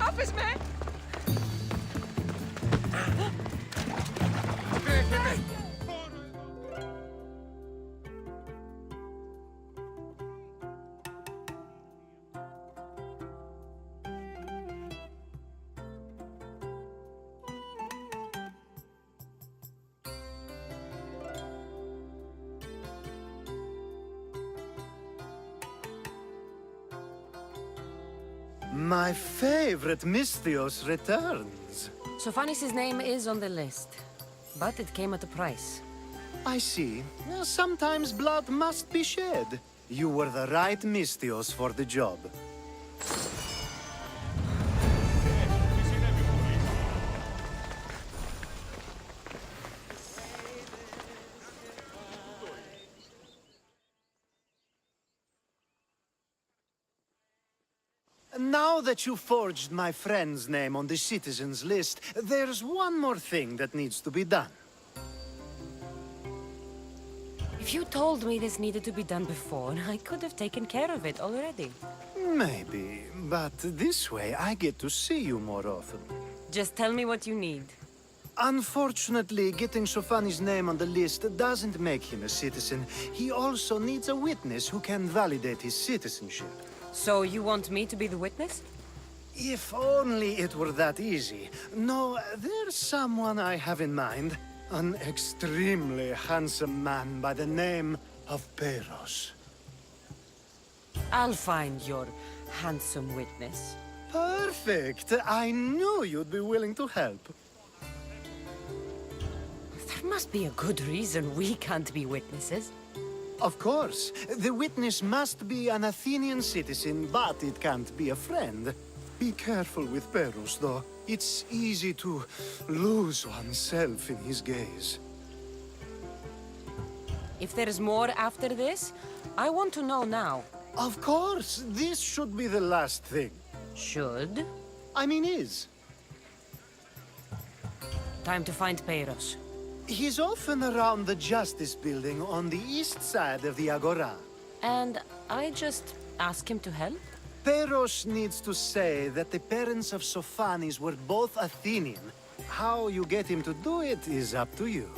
Office man! My favorite Misthios returns. Sophanis' name is on the list, but it came at a price. I see. Sometimes blood must be shed. You were the right Misthios for the job. Now that you forged my friend's name on the citizens list, there's one more thing that needs to be done. If you told me this needed to be done before, I could have taken care of it already. Maybe, but this way I get to see you more often. Just tell me what you need. Unfortunately, getting Sofani's name on the list doesn't make him a citizen. He also needs a witness who can validate his citizenship. So you want me to be the witness? If only it were that easy. No, there's someone I have in mind. An extremely handsome man by the name of Peros. I'll find your handsome witness. Perfect! I knew you'd be willing to help. There must be a good reason we can't be witnesses. Of course. The witness must be an Athenian citizen, but it can't be a friend. Be careful with Peros, though. It's easy to lose oneself in his gaze. If there's more after this, I want to know now. Of course! This should be the last thing. Should? I mean, is. Time to find Peros. He's often around the Justice Building on the east side of the Agora. And I just ask him to help? Peros needs to say that the parents of Sophanis were both Athenian. How you get him to do it is up to you.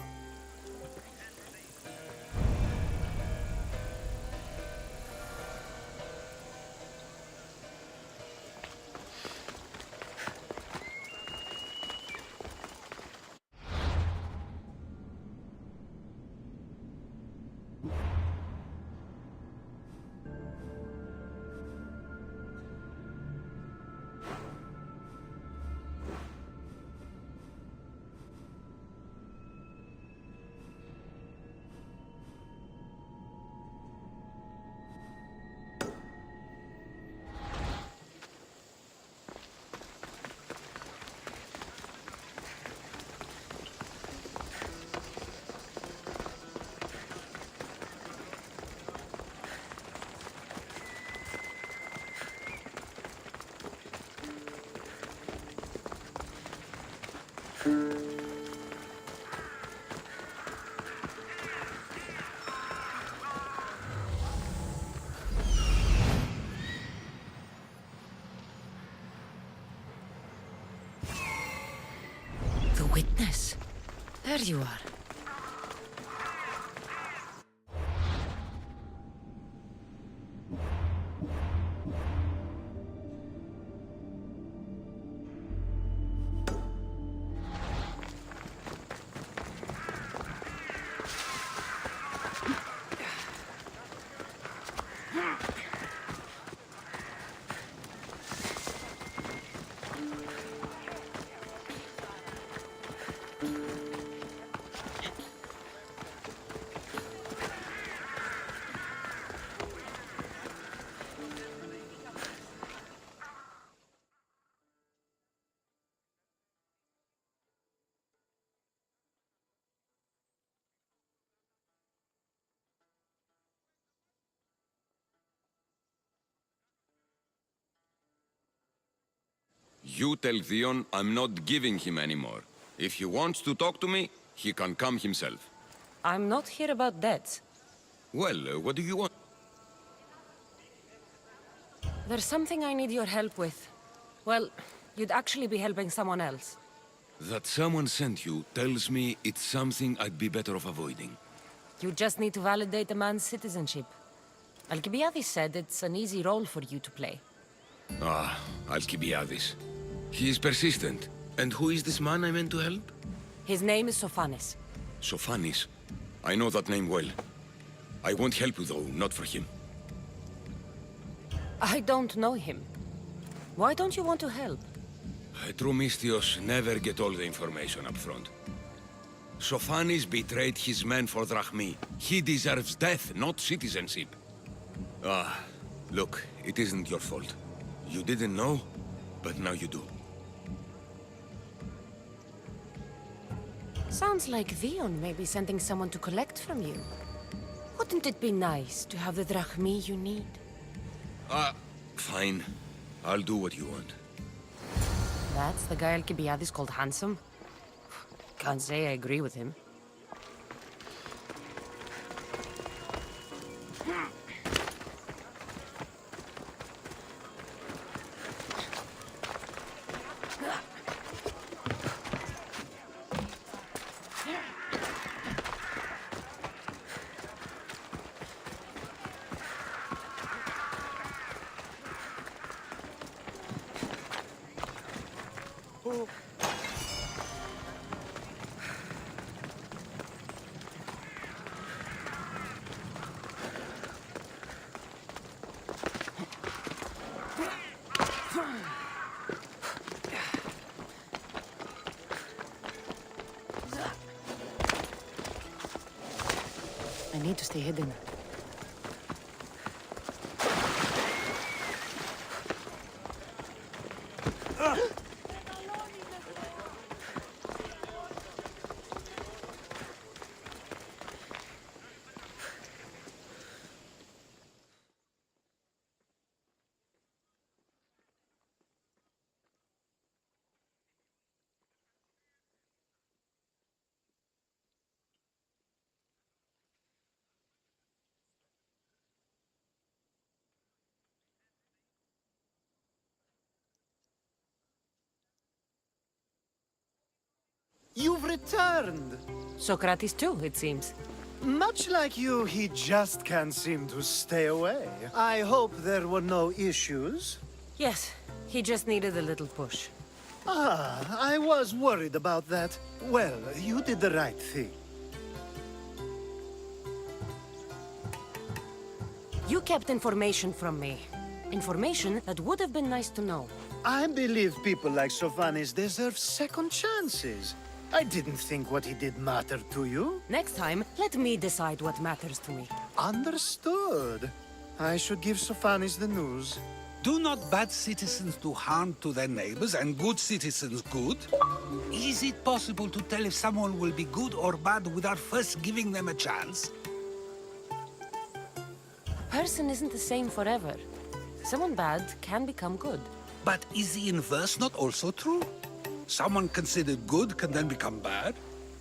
The witness. There you are. You tell Theon I'm not giving him anymore. If he wants to talk to me, he can come himself. I'm not here about debts. Well, what do you want? There's something I need your help with. Well, you'd actually be helping someone else. That someone sent you tells me it's something I'd be better off avoiding. You just need to validate a man's citizenship. Alcibiades said it's an easy role for you to play. Ah, Alcibiades. He is persistent. And who is this man I meant to help? His name is Sophanis. Sophanis. I know that name well. I won't help you though, not for him. I don't know him. Why don't you want to help? True Mystios never get all the information up front. Sophanis betrayed his men for Drachmi. He deserves death, not citizenship. Ah, look, it isn't your fault. You didn't know, but now you do. Sounds like Theon may be sending someone to collect from you. Wouldn't it be nice to have the drachmi you need? Fine. I'll do what you want. That's the guy Alcibiades called handsome? Can't say I agree with him. I need to stay hidden. You've returned! Socrates too, it seems. Much like you, he just can't seem to stay away. I hope there were no issues. Yes, he just needed a little push. Ah, I was worried about that. Well, you did the right thing. You kept information from me. Information that would have been nice to know. I believe people like Sophanis deserve second chances. I didn't think what he did mattered to you. Next time, let me decide what matters to me. Understood. I should give Sophanis the news. Do not bad citizens do harm to their neighbors and good citizens good? Is it possible to tell if someone will be good or bad without first giving them a chance? Person isn't the same forever. Someone bad can become good. But is the inverse not also true? Someone considered good can then become bad?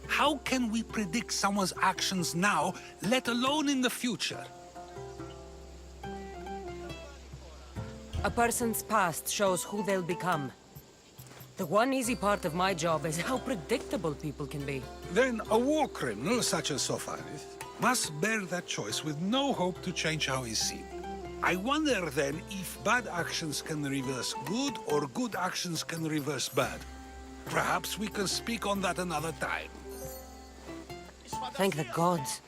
How can we predict someone's actions now, let alone in the future? A person's past shows who they'll become. The one easy part of my job is how predictable people can be. Then a war criminal such as Sophanis must bear that choice with no hope to change how he's seen. I wonder then if bad actions can reverse good or good actions can reverse bad. Perhaps we can speak on that another time. Thank the gods.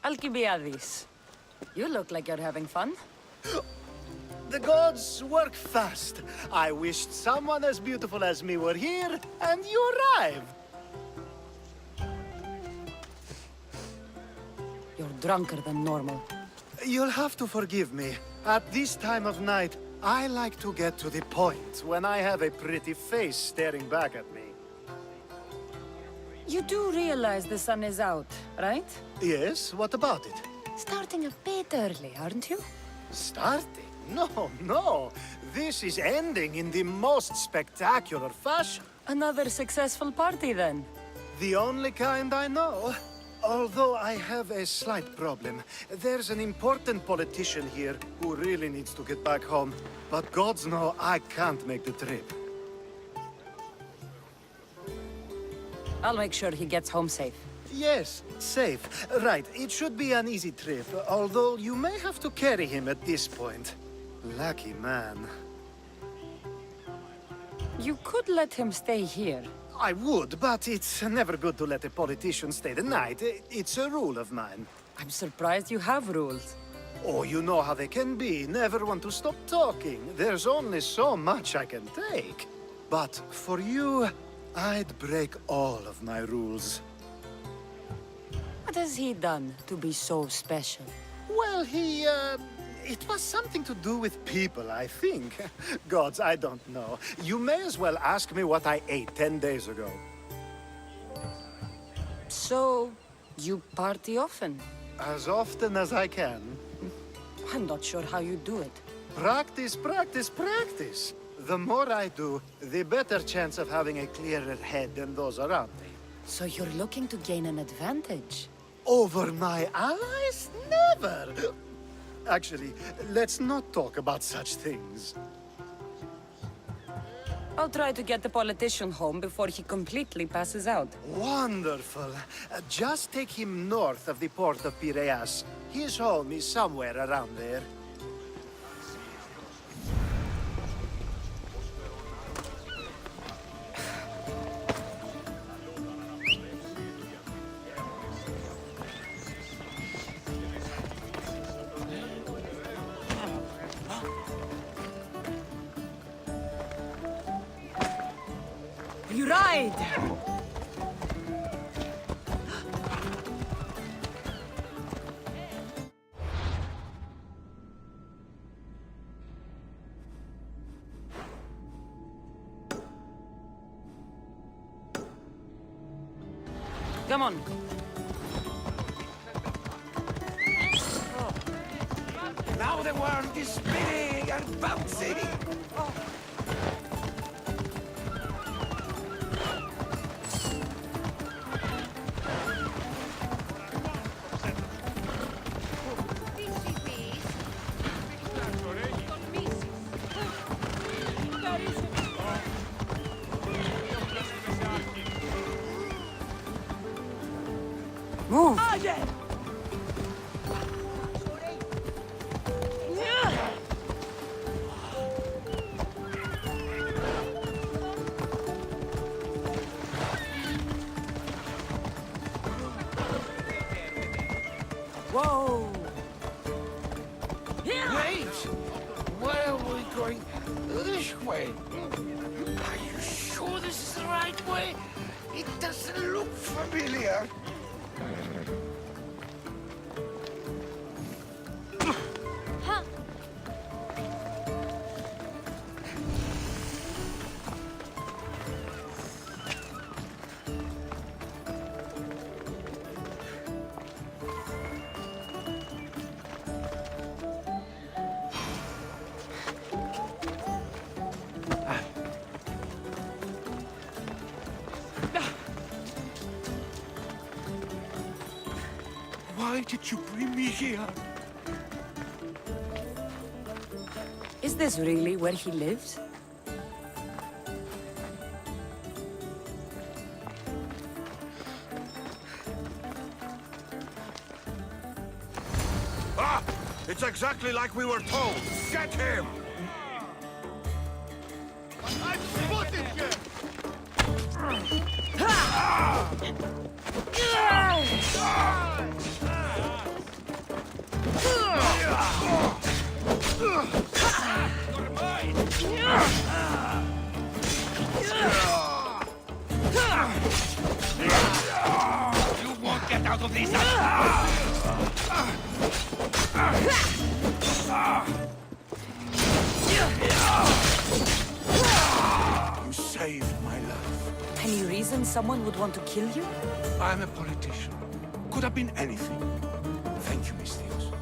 Alcibiades, you look like you're having fun. The gods work fast. I wished someone as beautiful as me were here, and you arrived. You're drunker than normal. You'll have to forgive me. At this time of night, I like to get to the point when I have a pretty face staring back at me. You do realize the sun is out, right? Yes, what about it? Starting a bit early, aren't you? Starting? No, no. This is ending in the most spectacular fashion. Another successful party, then. The only kind I know. Although I have a slight problem. There's an important politician here who really needs to get back home. But gods know I can't make the trip. I'll make sure he gets home safe. Yes, safe. Right, it should be an easy trip, although you may have to carry him at this point. Lucky man. You could let him stay here. I would, but it's never good to let a politician stay the night. It's a rule of mine. I'm surprised you have rules. Oh, you know how they can be. Never want to stop talking. There's only so much I can take. But for you, I'd break all of my rules. What has he done to be so special? Well, it was something to do with people, I think. Gods, I don't know. You may as well ask me what I ate 10 days ago. So, you party often? As often as I can. I'm not sure how you do it. Practice, practice, practice. The more I do, the better chance of having a clearer head than those around me. So you're looking to gain an advantage? Over my allies? Never! Actually, let's not talk about such things. I'll try to get the politician home before he completely passes out. Wonderful. Just take him north of the port of Piraeus. His home is somewhere around there. You ride! Come on. Now the world is spinning and bouncing! Move! Whoa! Wait! Where are we going? This way. Are you sure this is the right way? It doesn't look familiar. Why did you bring me here? Is this really where he lives? Ah! It's exactly like we were told. Get him! I've spotted you! You won't get out of this! You saved my life. Any reason someone would want to kill you? I'm a politician. Could have been anything. Thank you, Mistios.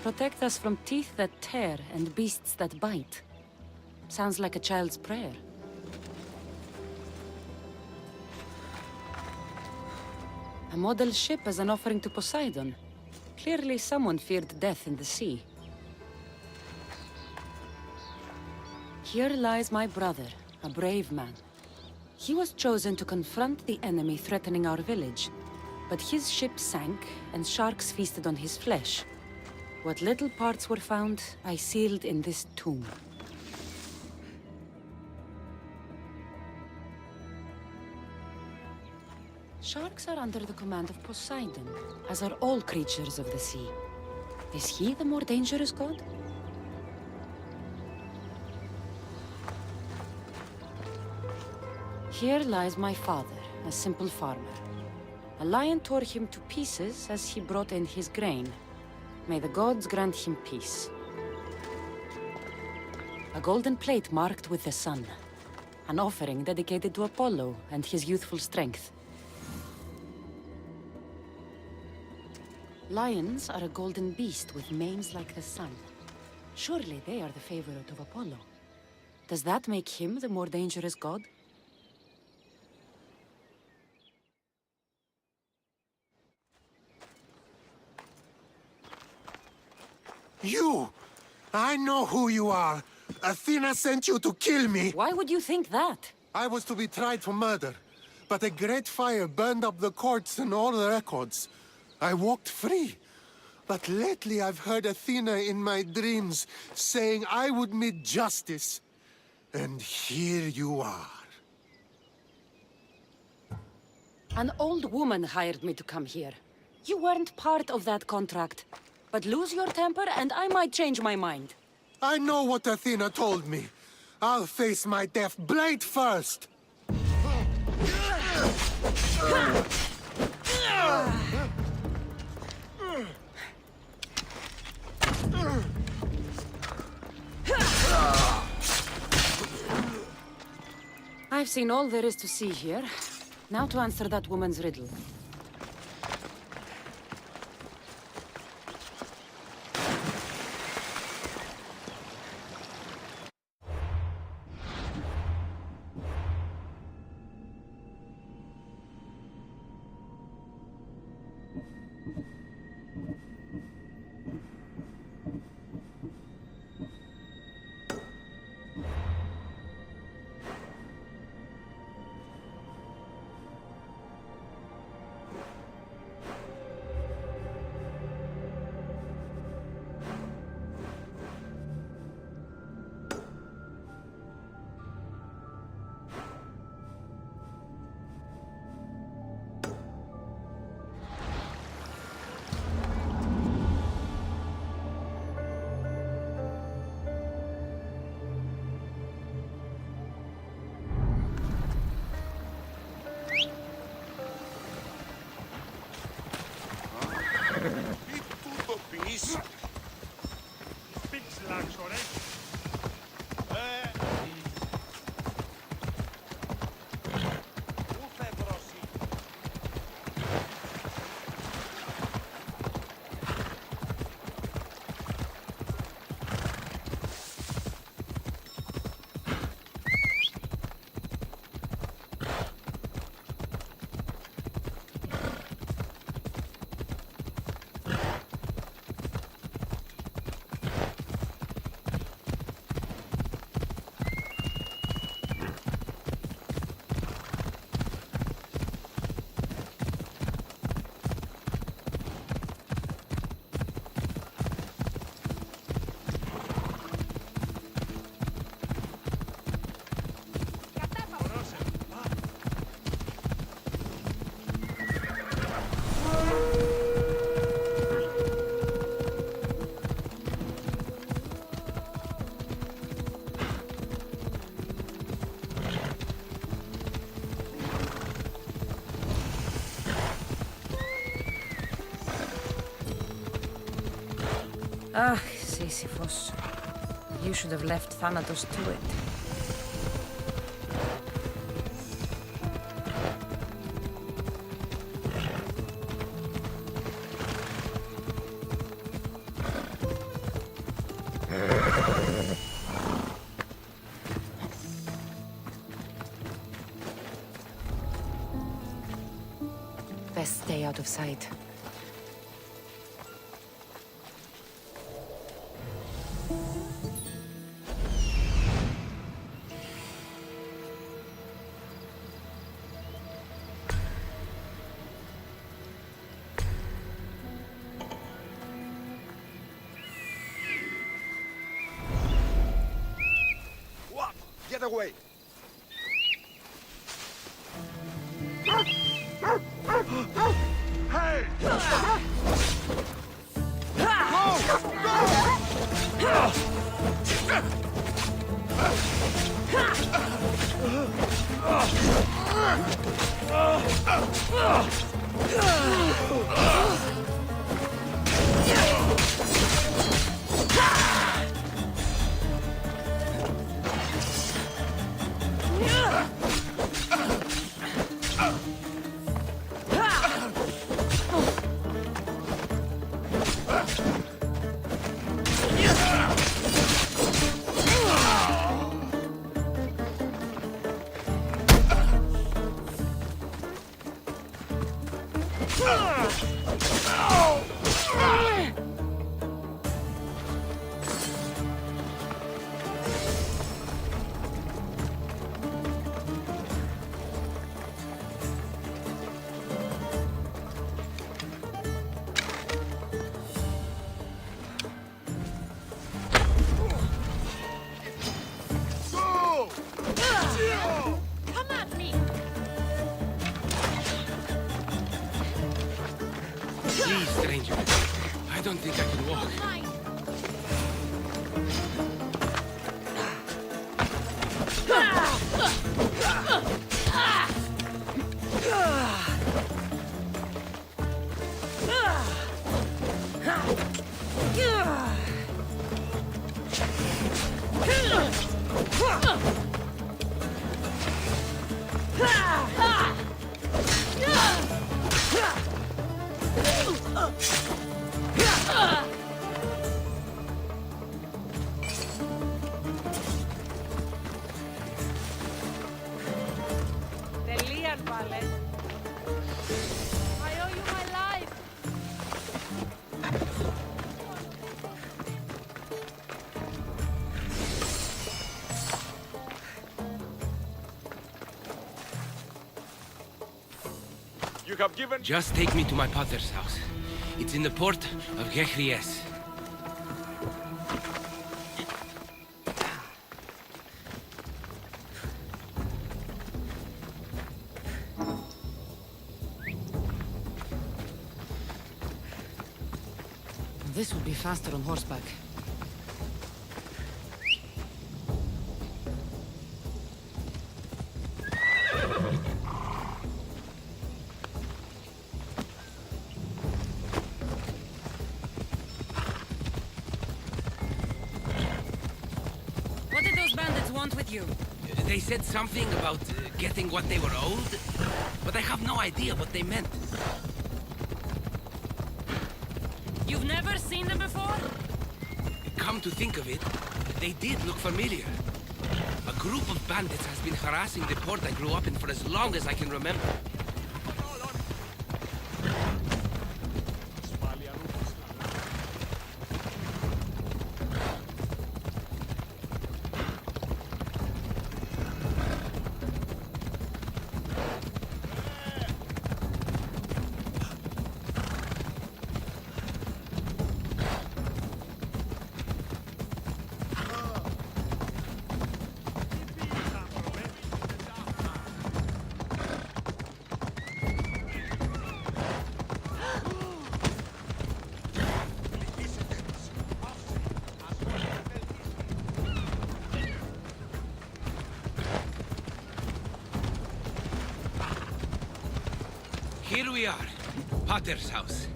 Protect us from teeth that tear and beasts that bite. Sounds like a child's prayer. A model ship as an offering to Poseidon. Clearly someone feared death in the sea. Here lies my brother, a brave man. He was chosen to confront the enemy threatening our village, but his ship sank and sharks feasted on his flesh. What little parts were found, I sealed in this tomb. Sharks are under the command of Poseidon, as are all creatures of the sea. Is he the more dangerous god? Here lies my father, a simple farmer. A lion tore him to pieces as he brought in his grain. May the gods grant him peace. A golden plate marked with the sun. An offering dedicated to Apollo and his youthful strength. Lions are a golden beast with manes like the sun. Surely they are the favorite of Apollo. Does that make him the more dangerous god? You! I know who you are. Athena sent you to kill me. Why would you think that? I was to be tried for murder, but a great fire burned up the courts and all the records. I walked free. But lately I've heard Athena in my dreams saying I would meet justice. And here you are. An old woman hired me to come here. You weren't part of that contract. But lose your temper and I might change my mind. I know what Athena told me. I'll face my death blade first. I've seen all there is to see here. Now to answer that woman's riddle. Ah, Sisyphus. You should have left Thanatos to it. out of sight. What? Get away! Hey! Come at me! Please, stranger. I don't think I can walk. Mine! Τελείαν πάλε. I owe you my life. You have given... Just take me to my father's house. It's in the port of Gehries. This would be faster on horseback. What did those bandits want with you? They said something about getting what they were owed, but I have no idea what they meant. You've never seen them before? Come to think of it, they did look familiar. A group of bandits has been harassing the port I grew up in for as long as I can remember. Here we are, Potter's house.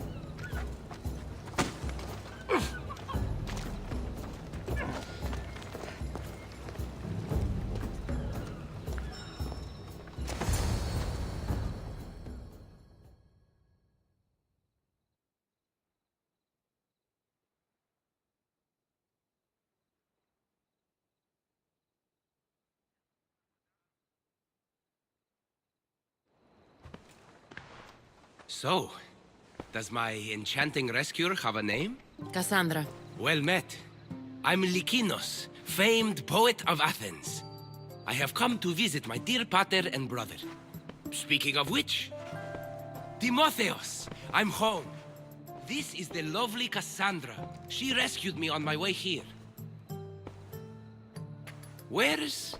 So, Does my enchanting rescuer have a name? Cassandra. Well met. I'm Lykinos, famed poet of Athens. I have come to visit my dear pater and brother. Speaking of which, Timotheos, I'm home. This is the lovely Cassandra. She rescued me on my way here. Where's...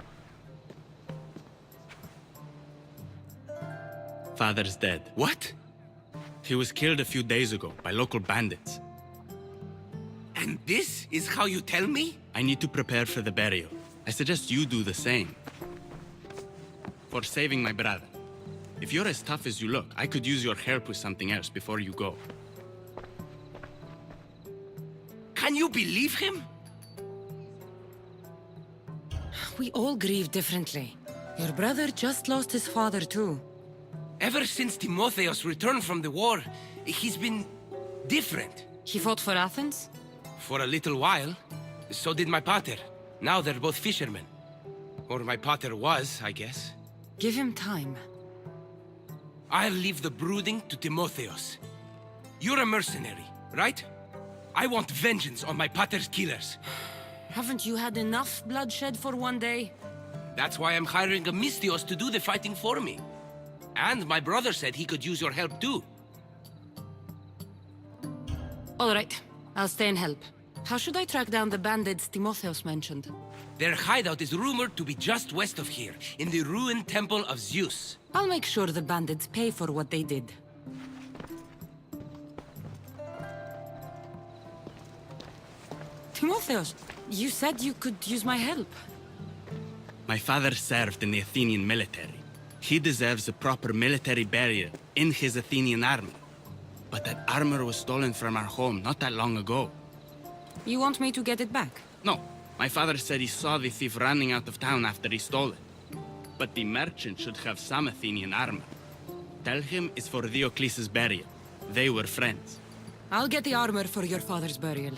Father's dead. What? He was killed a few days ago by local bandits. And this is how you tell me? I need to prepare for the burial. I suggest you do the same. For saving my brother. If you're as tough as you look, I could use your help with something else before you go. Can you believe him? We all grieve differently. Your brother just lost his father too. Ever since Timotheos returned from the war, he's been different. He fought for Athens? For a little while. So did my pater. Now they're both fishermen. Or my pater was, I guess. Give him time. I'll leave the brooding to Timotheos. You're a mercenary, right? I want vengeance on my pater's killers. Haven't you had enough bloodshed for one day? That's why I'm hiring a Mystios to do the fighting for me. And my brother said he could use your help too. All right, I'll stay and help. How should I track down the bandits Timotheos mentioned? Their hideout is rumored to be just west of here, in the ruined temple of Zeus. I'll make sure the bandits pay for what they did. Timotheos, you said you could use my help. My father served in the Athenian military. He deserves a proper military burial in his Athenian armor. But that armor was stolen from our home not that long ago. You want me to get it back? No, my father said he saw the thief running out of town after he stole it. But the merchant should have some Athenian armor. Tell him it's for Diocles' burial. They were friends. I'll get the armor for your father's burial.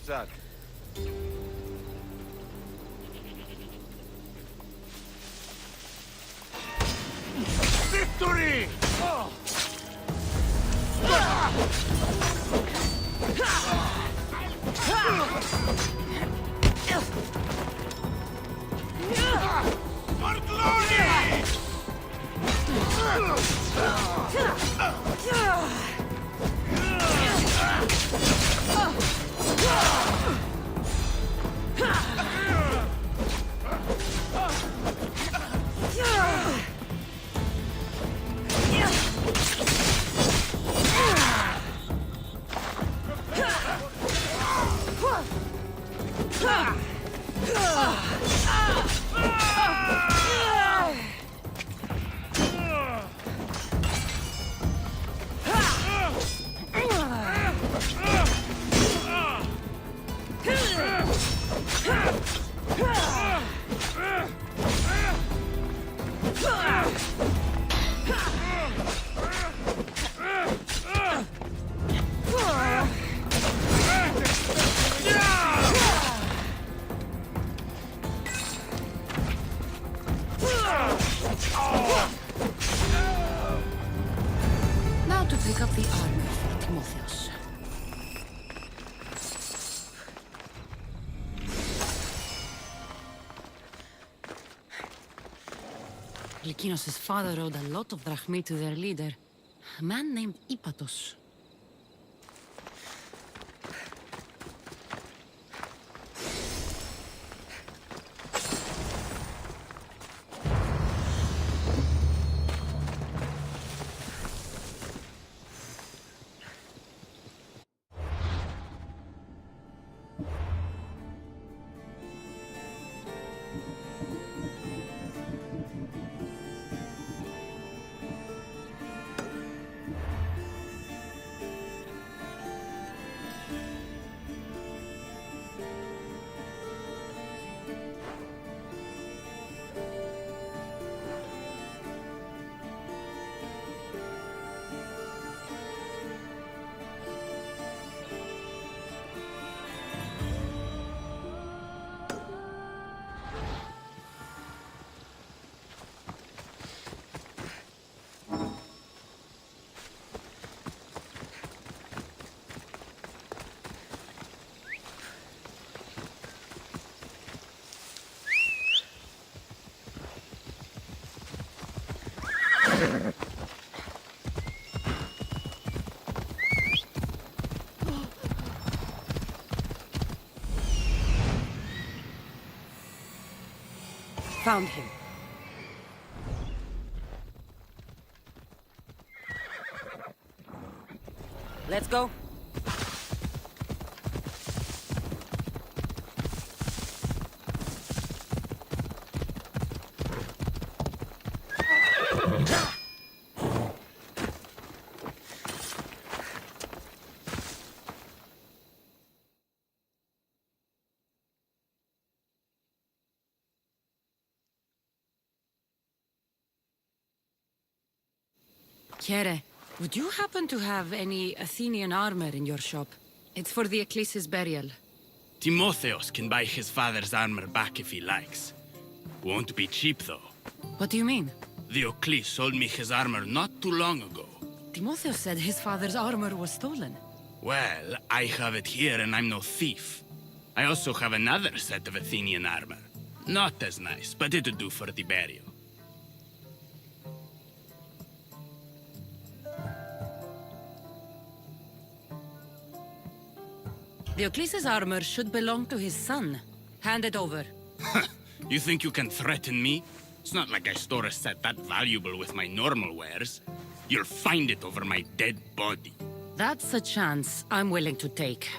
that? Victory! For glory! Now to pick up the armor for Timotheus. Lykinos' father owed a lot of drachmi to their leader, a man named Ipatos. Found him. Let's go. Kere, would you happen to have any Athenian armor in your shop? It's for the Ecclesi's burial. Timotheus can buy his father's armor back if he likes. Won't be cheap, though. What do you mean? The Eccles sold me his armor not too long ago. Timotheus said his father's armor was stolen. Well, I have it here and I'm no thief. I also have another set of Athenian armor. Not as nice, but it'll do for the burial. The Ecclesi's armor should belong to his son. Hand it over. You think you can threaten me? It's not like I store a set that valuable with my normal wares. You'll find it over my dead body. That's a chance I'm willing to take.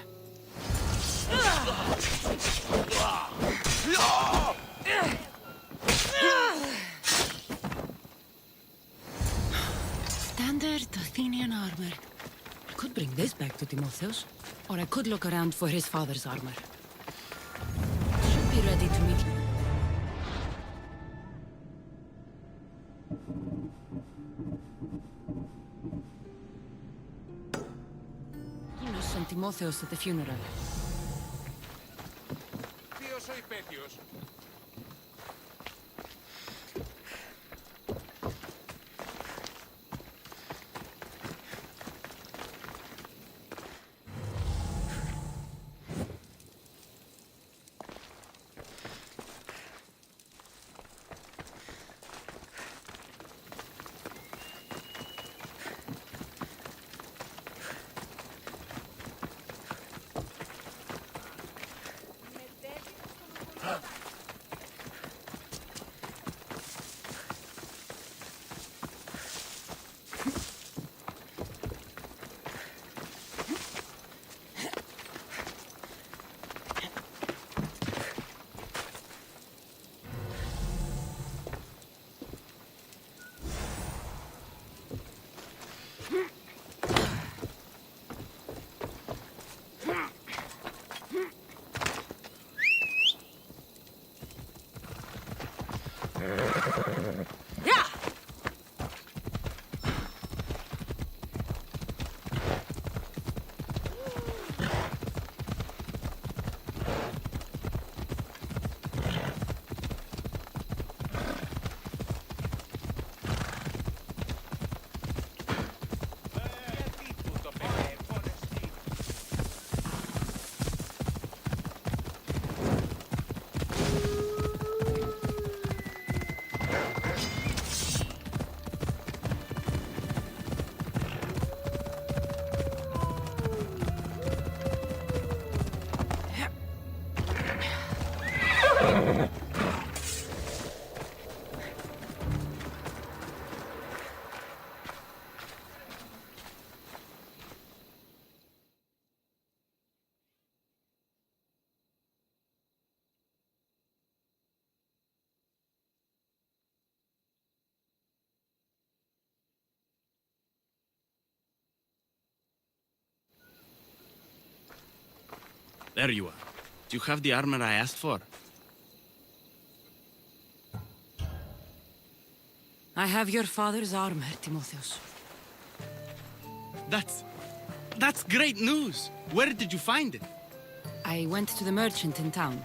Standard Athenian armor. I could bring this back to Timotheus, or I could look around for his father's armor. Should be ready to meet. Lykinos and Timotheus at the funeral. Misthios. There you are. Do you have the armor I asked for? I have your father's armor, Timotheus. That's great news! Where did you find it? I went to the merchant in town.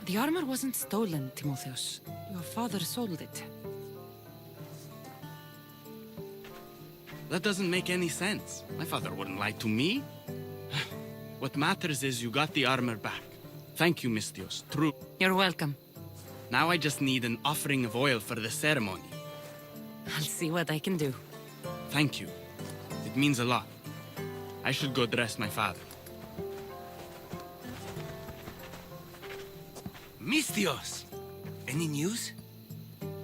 The armor wasn't stolen, Timotheus. Your father sold it. That doesn't make any sense. My father wouldn't lie to me. What matters is you got the armor back. Thank you, Misthios. True. You're welcome. Now I just need an offering of oil for the ceremony. I'll see what I can do. Thank you. It means a lot. I should go dress my father. Misthios! Any news?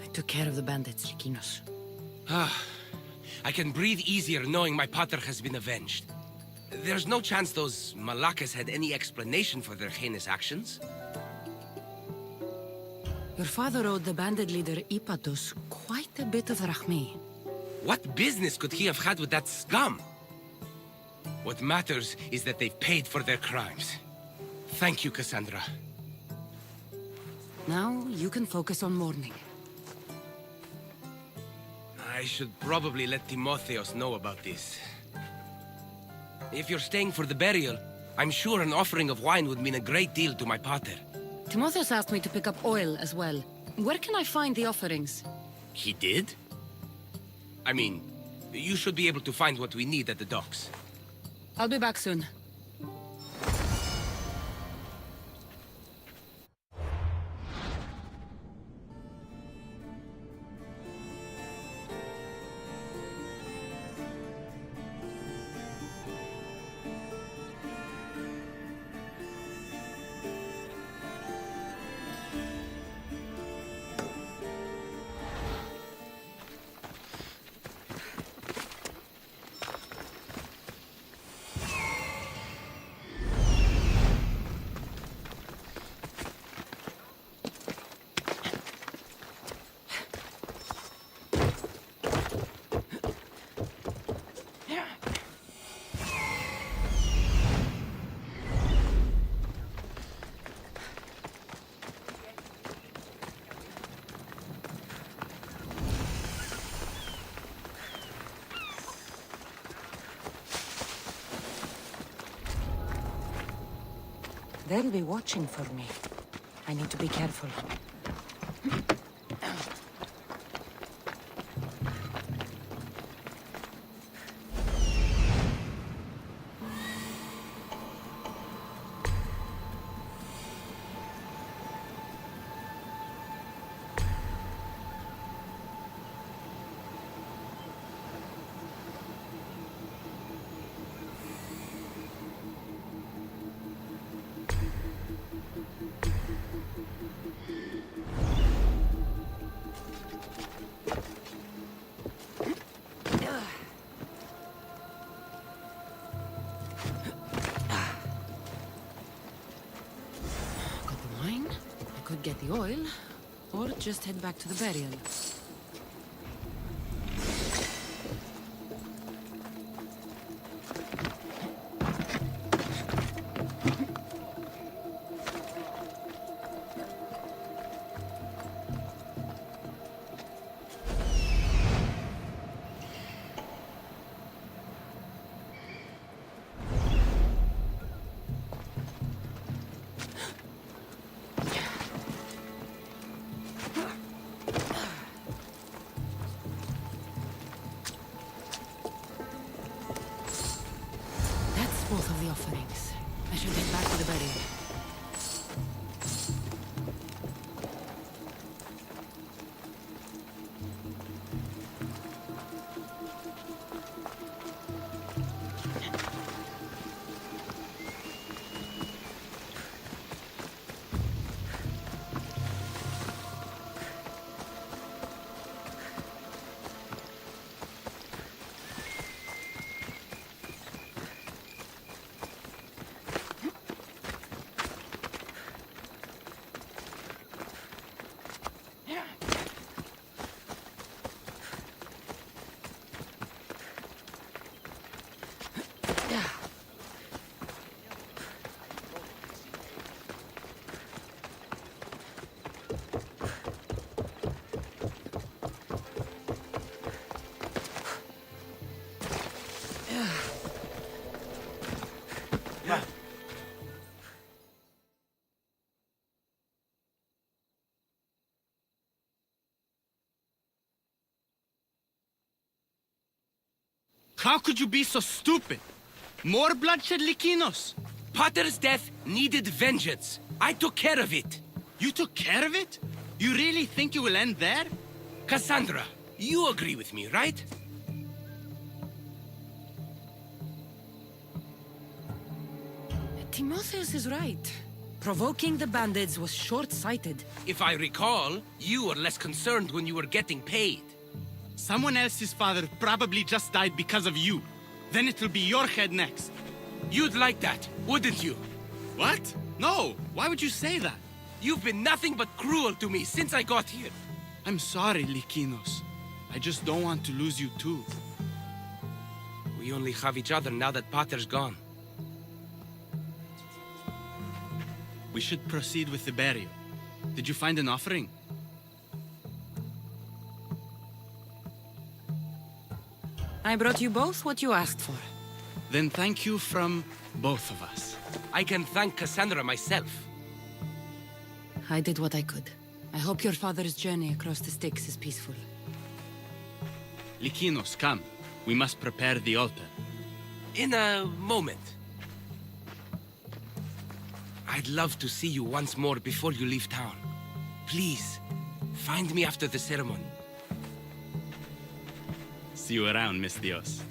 I took care of the bandits, Lykinos. I can breathe easier knowing my pater has been avenged. There's no chance those Malakas had any explanation for their heinous actions? Your father owed the bandit leader Ipatos quite a bit of rachmi. What business could he have had with that scum? What matters is that they've paid for their crimes. Thank you, Cassandra. Now you can focus on mourning. I should probably let Timotheos know about this. If you're staying for the burial, I'm sure an offering of wine would mean a great deal to my pater. Timotheus asked me to pick up oil as well. Where can I find the offerings? He did? I mean, you should be able to find what we need at the docks. I'll be back soon. They'll be watching for me. I need to be careful. Got the wine. I could get the oil, or just head back to the burial. That's both of the offerings. I should head back to the burial. How could you be so stupid? More bloodshed, Likinos? Potter's death needed vengeance. I took care of it. You took care of it? You really think it will end there? Cassandra, you agree with me, right? Timotheus is right. Provoking the bandits was short-sighted. If I recall, you were less concerned when you were getting paid. Someone else's father probably just died because of you. Then it'll be your head next. You'd like that, wouldn't you? What? No, why would you say that? You've been nothing but cruel to me since I got here. I'm sorry, Likinos. I just don't want to lose you too. We only have each other now that Potter's gone. We should proceed with the burial. Did you find an offering? I brought you both what you asked for. Then thank you from both of us. I can thank Cassandra myself. I did what I could. I hope your father's journey across the Styx is peaceful. Likinos, come. We must prepare the altar. In a moment. I'd love to see you once more before you leave town. Please, find me after the ceremony. See you around, Miss Dios.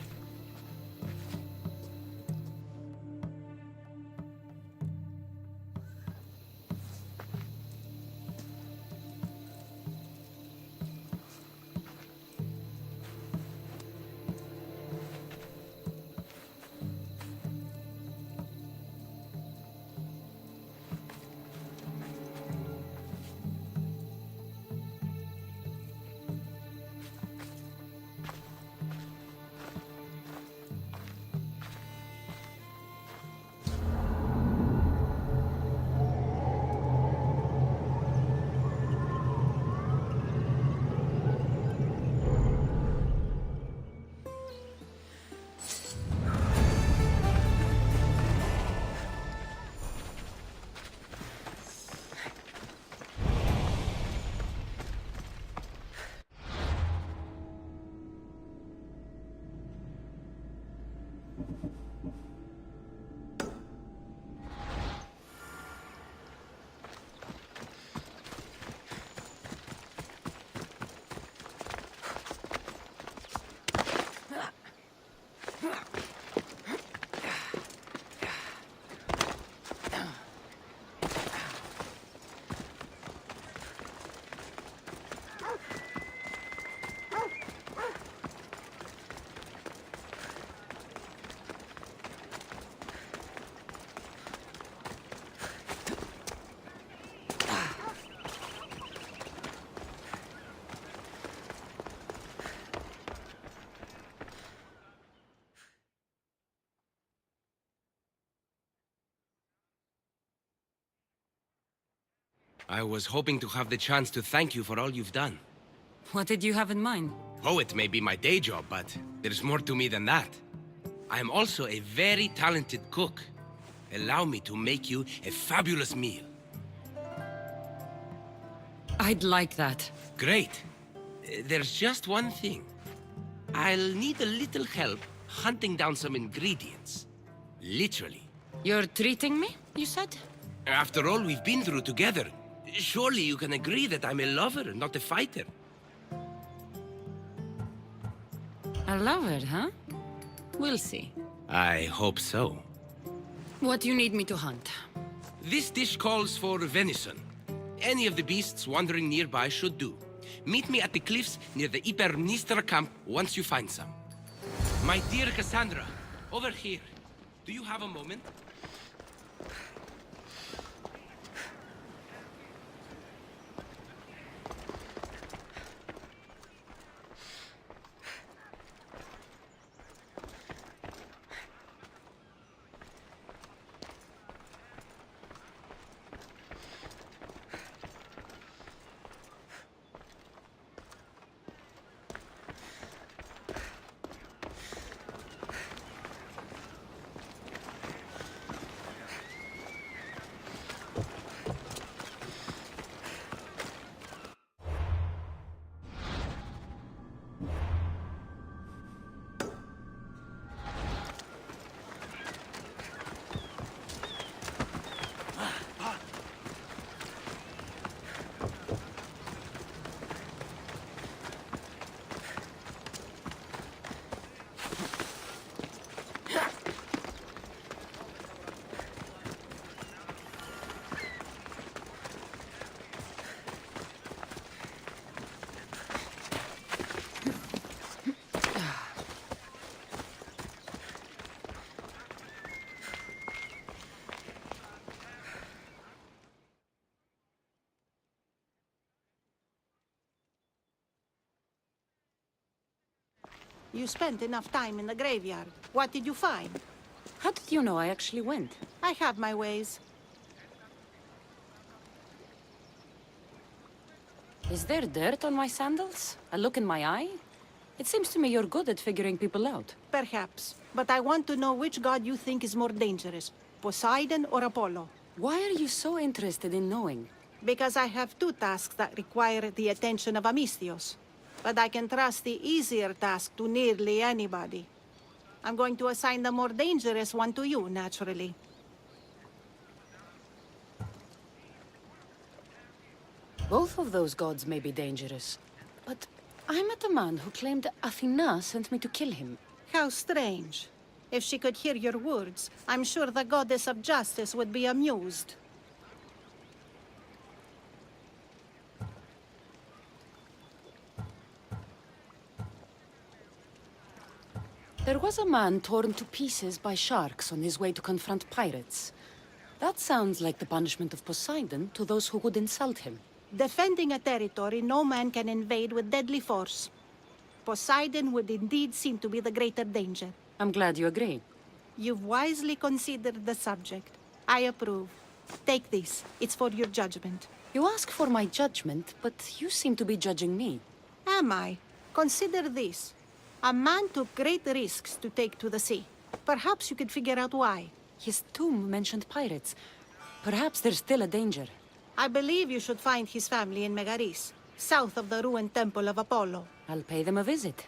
I was hoping to have the chance to thank you for all you've done. What did you have in mind? Poet may be my day job, but there's more to me than that. I am also a very talented cook. Allow me to make you a fabulous meal. I'd like that. Great. There's just one thing. I'll need a little help hunting down some ingredients. Literally. You're treating me, you said? After all we've been through together, surely you can agree that I'm a lover, not a fighter. A lover, huh? We'll see. I hope so. What do you need me to hunt? This dish calls for venison. Any of the beasts wandering nearby should do. Meet me at the cliffs near the Ipermnistra camp once you find some. My dear Cassandra, over here. Do you have a moment? You spent enough time in the graveyard. What did you find? How did you know I actually went? I have my ways. Is there dirt on my sandals? A look in my eye? It seems to me you're good at figuring people out. Perhaps. But I want to know which god you think is more dangerous, Poseidon or Apollo. Why are you so interested in knowing? Because I have two tasks that require the attention of Amistios. But I can trust the easier task to nearly anybody. I'm going to assign the more dangerous one to you, naturally. Both of those gods may be dangerous. But I met a man who claimed Athena sent me to kill him. How strange. If she could hear your words, I'm sure the goddess of justice would be amused. There was a man torn to pieces by sharks on his way to confront pirates. That sounds like the punishment of Poseidon to those who would insult him. Defending a territory no man can invade with deadly force. Poseidon would indeed seem to be the greater danger. I'm glad you agree. You've wisely considered the subject. I approve. Take this. It's for your judgment. You ask for my judgment, but you seem to be judging me. Am I? Consider this. A man took great risks to take to the sea. Perhaps you could figure out why. His tomb mentioned pirates. Perhaps there's still a danger. I believe you should find his family in Megaris, south of the ruined temple of Apollo. I'll pay them a visit.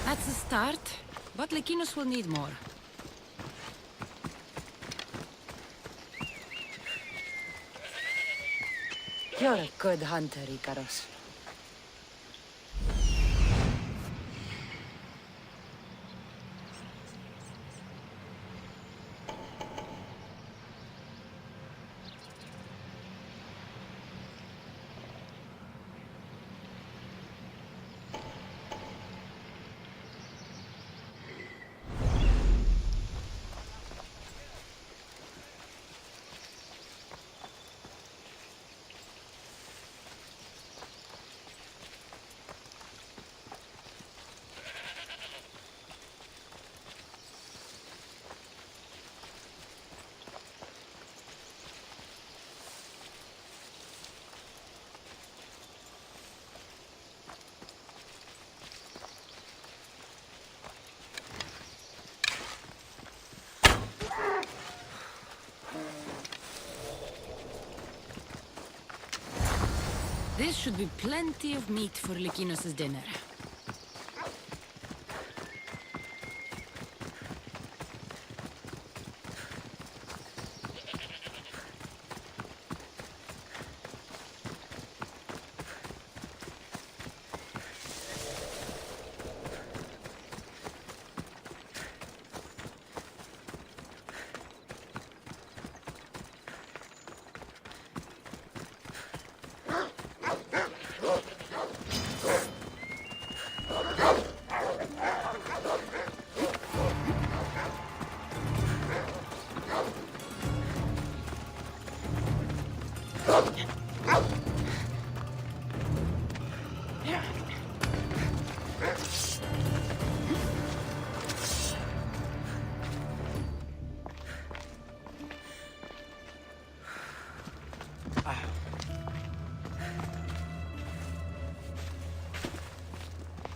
That's a start, but Lykinos will need more. You're a good hunter, Icaros. This should be plenty of meat for Lykinos' dinner.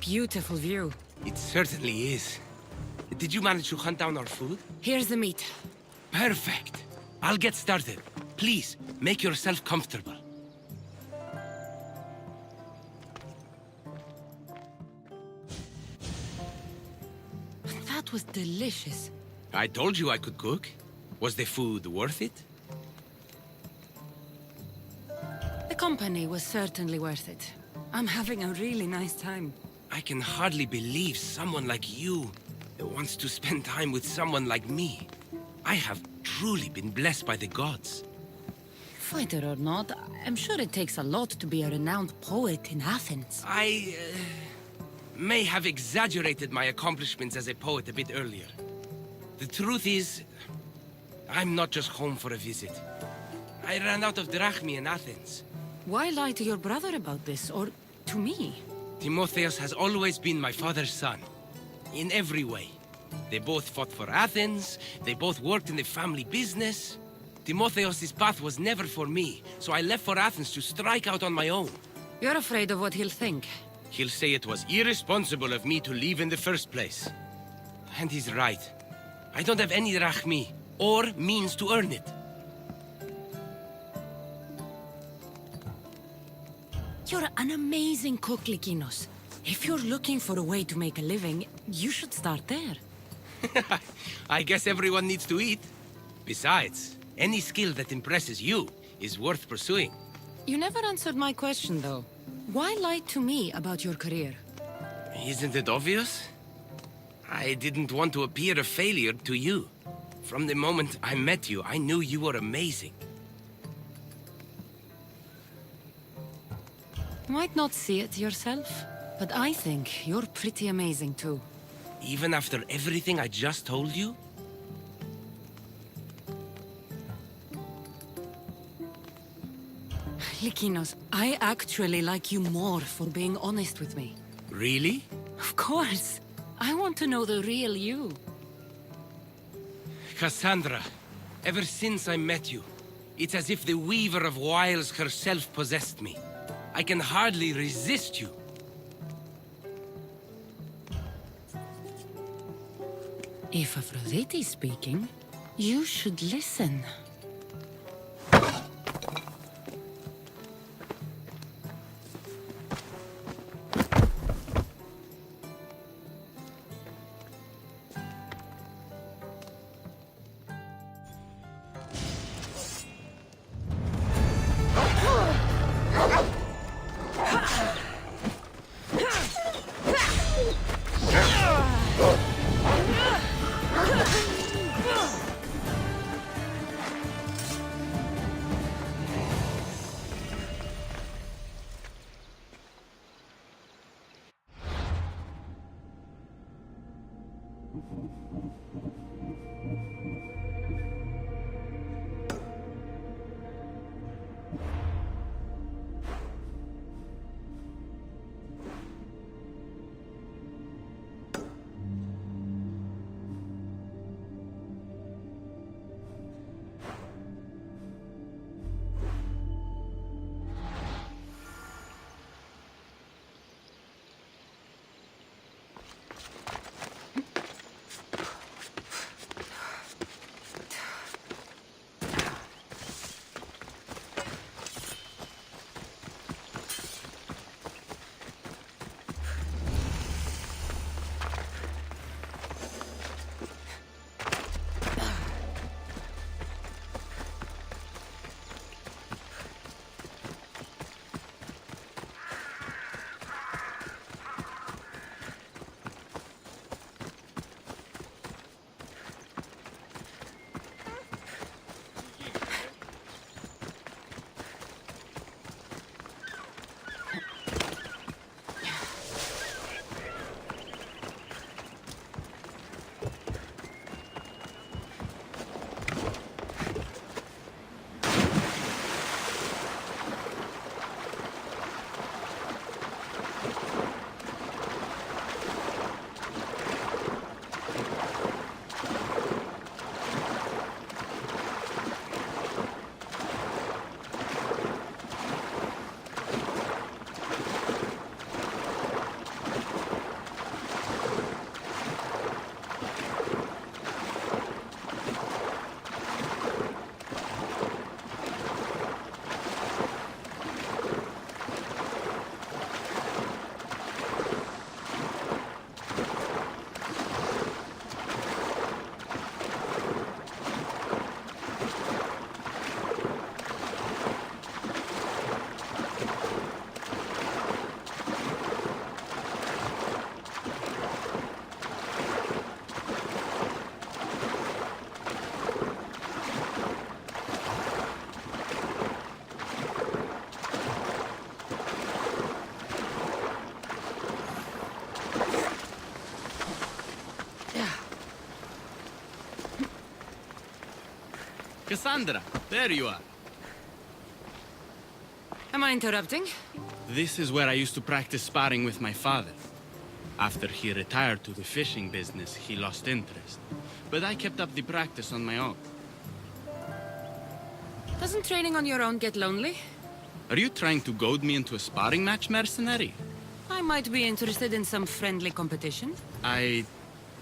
Beautiful view. It certainly is. Did you manage to hunt down our food? Here's the meat. Perfect. I'll get started. Please, make yourself comfortable. That was delicious. I told you I could cook. Was the food worth it? The company was certainly worth it. I'm having a really nice time. I can hardly believe someone like you wants to spend time with someone like me. I have truly been blessed by the gods. Fighter or not, I'm sure it takes a lot to be a renowned poet in Athens. I may have exaggerated my accomplishments as a poet a bit earlier. The truth is, I'm not just home for a visit. I ran out of drachmi in Athens. Why lie to your brother about this, or to me? Timotheos has always been my father's son. In every way. They both fought for Athens, they both worked in the family business. Timotheos' path was never for me, so I left for Athens to strike out on my own. You're afraid of what he'll think. He'll say it was irresponsible of me to leave in the first place. And he's right. I don't have any drachmi, or means to earn it. You're an amazing cook, Lykinos. If you're looking for a way to make a living, you should start there. I guess everyone needs to eat. Besides, any skill that impresses you is worth pursuing. You never answered my question, though. Why lie to me about your career? Isn't it obvious? I didn't want to appear a failure to you. From the moment I met you, I knew you were amazing. You might not see it yourself, but I think you're pretty amazing, too. Even after everything I just told you? Lykinos, I actually like you more for being honest with me. Really? Of course. I want to know the real you. Cassandra, ever since I met you, it's as if the Weaver of Wiles herself possessed me. I can hardly resist you. If Aphrodite's speaking, you should listen. Cassandra, there you are. Am I interrupting? This is where I used to practice sparring with my father. After he retired to the fishing business, he lost interest. But I kept up the practice on my own. Doesn't training on your own get lonely? Are you trying to goad me into a sparring match, mercenary? I might be interested in some friendly competition. I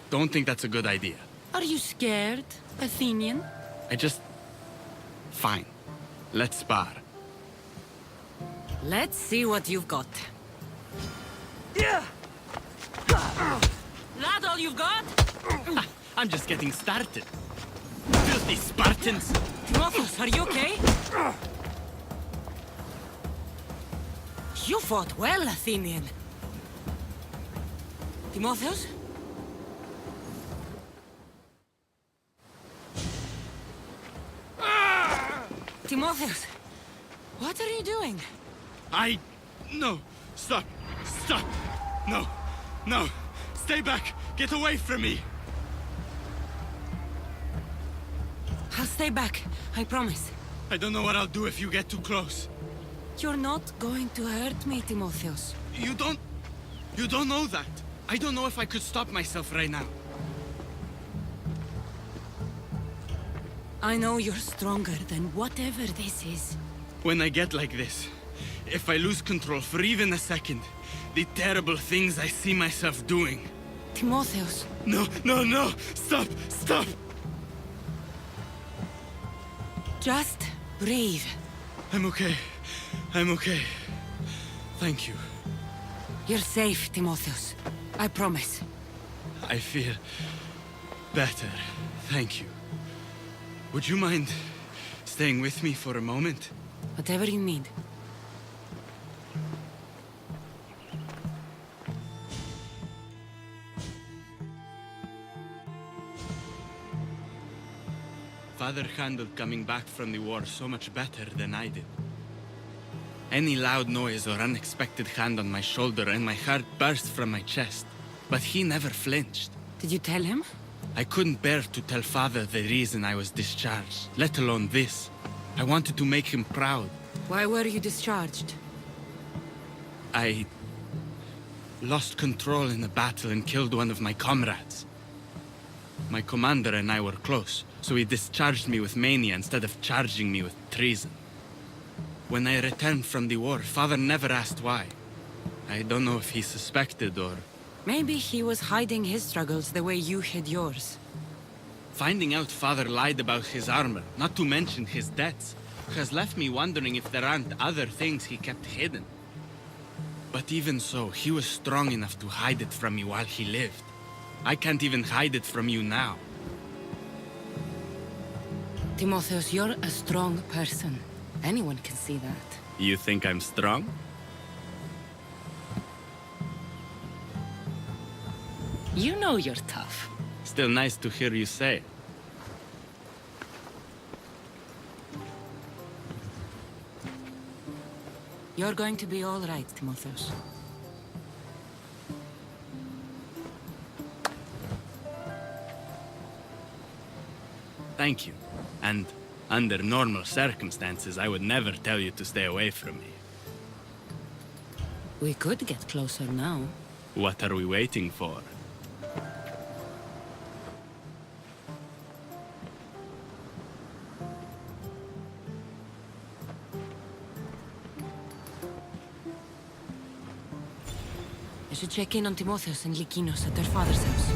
don't think that's a good idea. Are you scared, Athenian? Fine. Let's spar. Let's see what you've got. That all you've got? I'm just getting started. Filthy Spartans! Timotheus, are you okay? You fought well, Athenian. Timotheus? Timotheus, what are you doing? No! Stop! Stop! No! No! Stay back! Get away from me! I'll stay back, I promise. I don't know what I'll do if you get too close. You're not going to hurt me, Timotheus. You don't know that. I don't know if I could stop myself right now. I know you're stronger than whatever this is. When I get like this, if I lose control for even a second, the terrible things I see myself doing. Timotheus. No, no, no! Stop! Stop! Just breathe. I'm okay. I'm okay. Thank you. You're safe, Timotheus. I promise. I feel better. Thank you. Would you mind staying with me for a moment? Whatever you need. Father handled coming back from the war so much better than I did. Any loud noise or unexpected hand on my shoulder and my heart burst from my chest. But he never flinched. Did you tell him? I couldn't bear to tell Father the reason I was discharged, let alone this. I wanted to make him proud. Why were you discharged? I lost control in a battle and killed one of my comrades. My commander and I were close, so he discharged me with mania instead of charging me with treason. When I returned from the war, Father never asked why. I don't know if he suspected or... Maybe he was hiding his struggles the way you hid yours. Finding out Father lied about his armor, not to mention his debts, has left me wondering if there aren't other things he kept hidden. But even so, he was strong enough to hide it from me while he lived. I can't even hide it from you now. Timotheus, you're a strong person. Anyone can see that. You think I'm strong? You know you're tough. Still nice to hear you say it. You're going to be all right, Timotheus. Thank you. And under normal circumstances, I would never tell you to stay away from me. We could get closer now. What are we waiting for? I should check in on Timotheus and Lykinos at their father's house.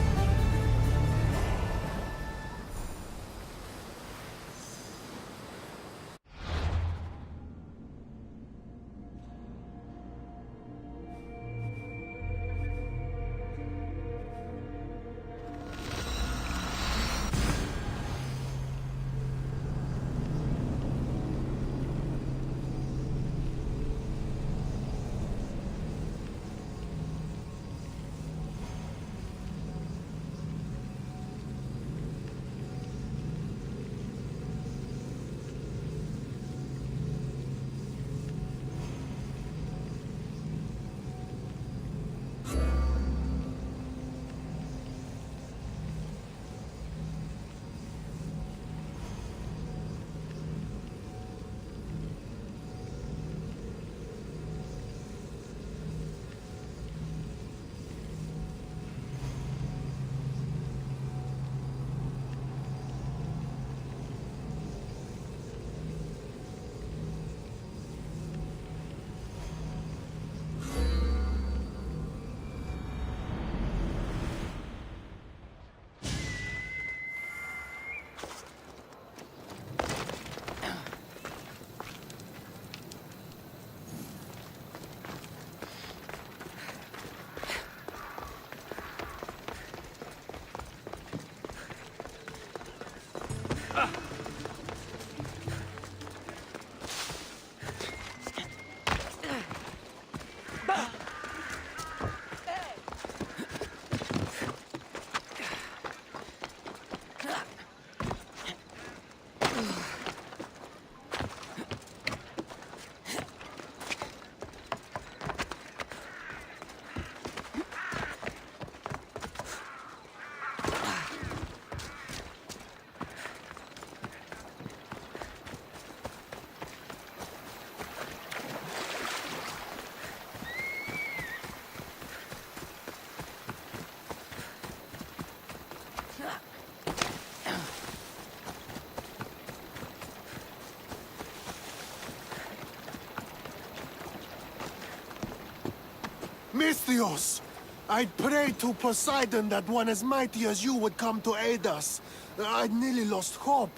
Misthios! I prayed to Poseidon that one as mighty as you would come to aid us. I'd nearly lost hope,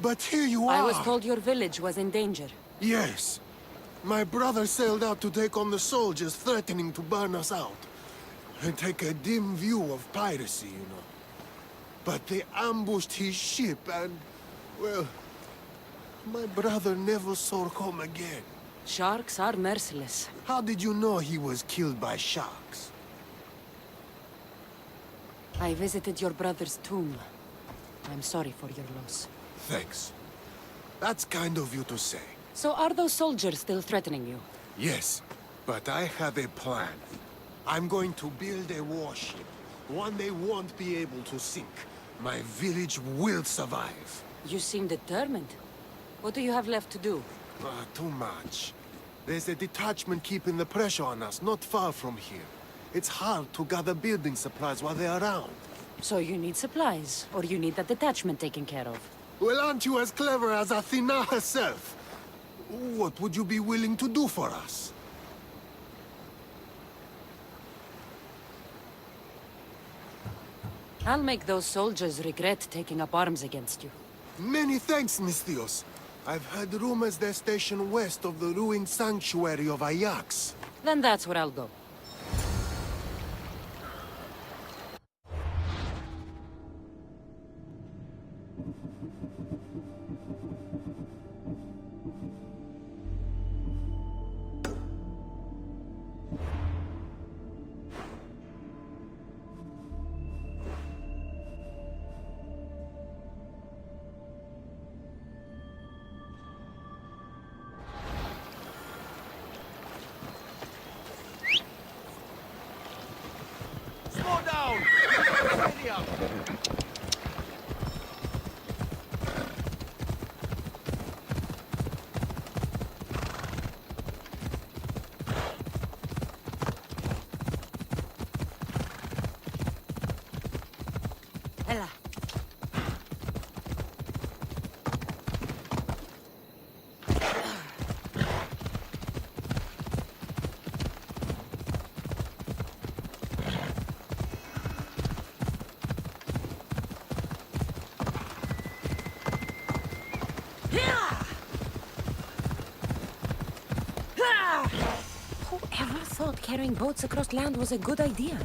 but here you are. I was told your village was in danger. Yes. My brother sailed out to take on the soldiers threatening to burn us out. And take a dim view of piracy, you know. But they ambushed his ship and, well, my brother never saw home again. Sharks are merciless. How did you know he was killed by sharks? I visited your brother's tomb. I'm sorry for your loss. Thanks. That's kind of you to say. So are those soldiers still threatening you? Yes, but I have a plan. I'm going to build a warship. One they won't be able to sink. My village will survive. You seem determined. What do you have left to do? Too much. There's a detachment keeping the pressure on us, not far from here. It's hard to gather building supplies while they're around. So you need supplies, or you need that detachment taken care of. Well, aren't you as clever as Athena herself? What would you be willing to do for us? I'll make those soldiers regret taking up arms against you. Many thanks, Misthios. I've heard rumors they're stationed west of the ruined sanctuary of Ajax. Then that's where I'll go. Slow down! Steady up! Ella. Whoever thought carrying boats across land was a good idea?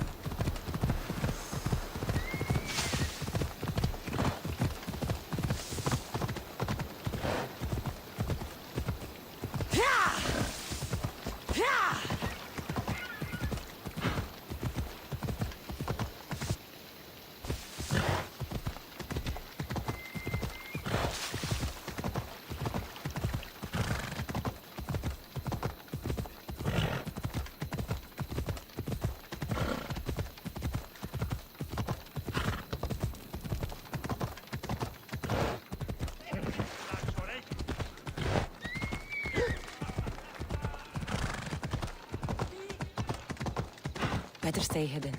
Better stay hidden.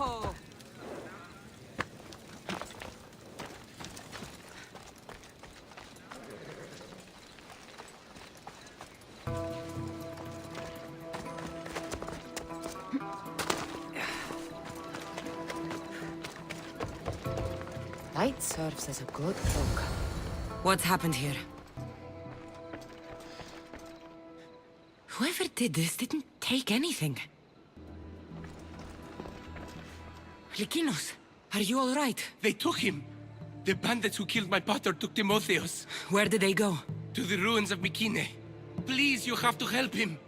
Oh! Light serves as a good cloak. What's happened here? Whoever did this didn't take anything. Lykinos, are you all right? They took him! The bandits who killed my brother took Timotheus. Where did they go? To the ruins of Mykine. Please, you have to help him.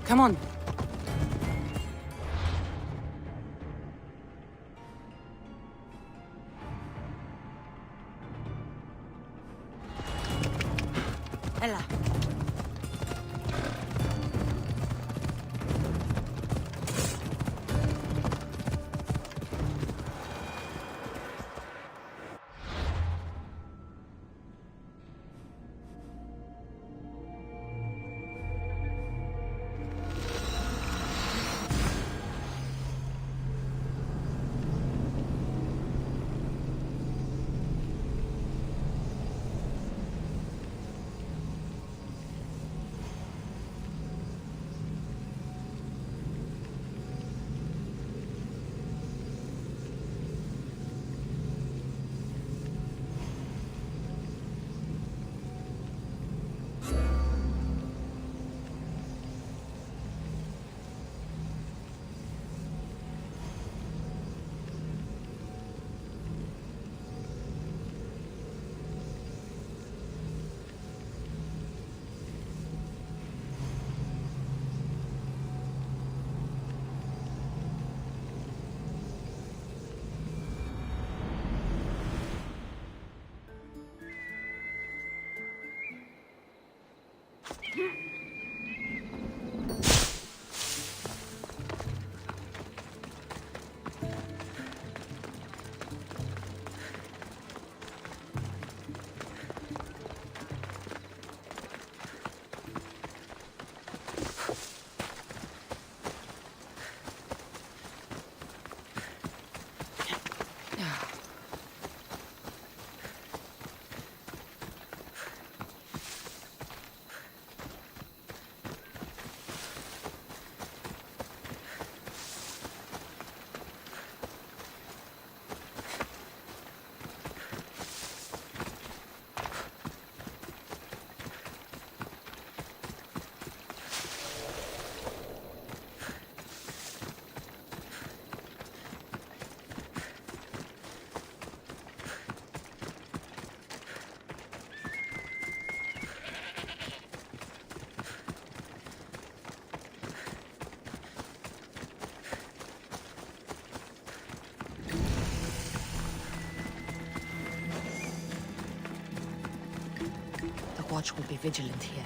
Come on. Ella. The watch will be vigilant here.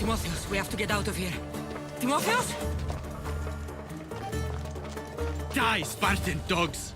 Timotheus, we have to get out of here. Timotheus? Die, Spartan dogs!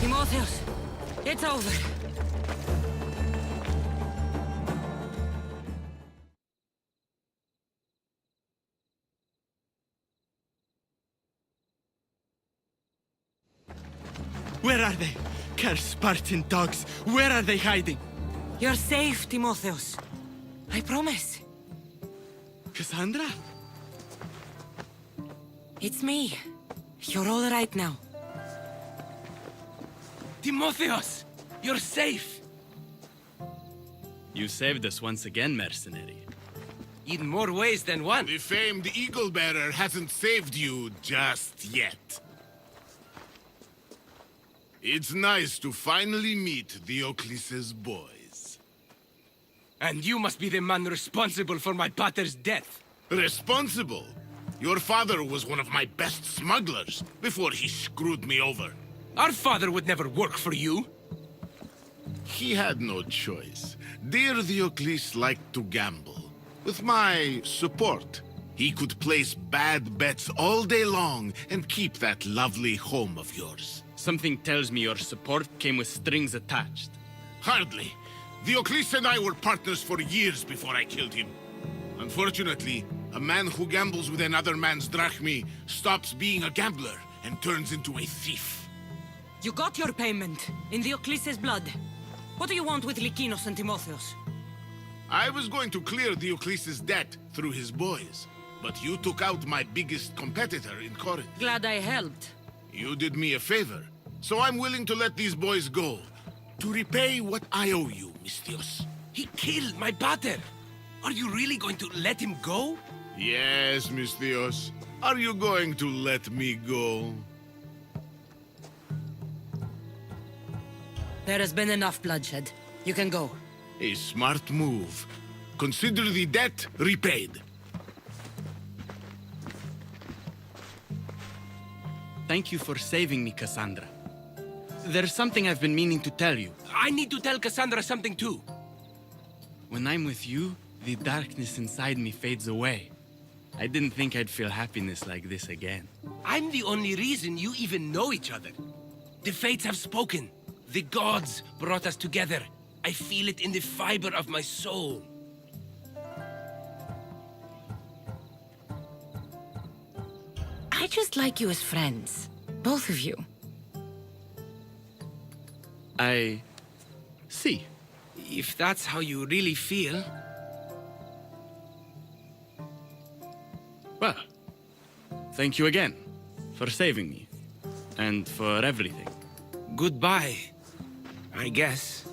Timotheus, it's over. Where are they? Cursed Spartan dogs! Where are they hiding? You're safe, Timotheus. I promise. Cassandra? It's me. You're all right now. Timotheus! You're safe! You saved us once again, mercenary. In more ways than one. The famed Eagle Bearer hasn't saved you just yet. It's nice to finally meet Diocles' boys. And you must be the man responsible for my pater's death. Responsible? Your father was one of my best smugglers before he screwed me over. Our father would never work for you. He had no choice. Dear Diocles liked to gamble. With my support, he could place bad bets all day long and keep that lovely home of yours. Something tells me your support came with strings attached. Hardly. Diocles and I were partners for years before I killed him. Unfortunately, a man who gambles with another man's drachmi stops being a gambler and turns into a thief. You got your payment, in Diocles' blood. What do you want with Lykinos and Timotheus? I was going to clear Diocles' debt through his boys, but you took out my biggest competitor in Corinth. Glad I helped. You did me a favor, so I'm willing to let these boys go, to repay what I owe you, Mistios. He killed my pater. Are you really going to let him go? Yes, Mistios. Are you going to let me go? There has been enough bloodshed. You can go. A smart move. Consider the debt repaid. Thank you for saving me, Cassandra. There's something I've been meaning to tell you. I need to tell Cassandra something too. When I'm with you, the darkness inside me fades away. I didn't think I'd feel happiness like this again. I'm the only reason you even know each other. The fates have spoken. The gods brought us together. I feel it in the fiber of my soul. I just like you as friends. Both of you. I see. If that's how you really feel... Well, thank you again for saving me and for everything. Goodbye, I guess.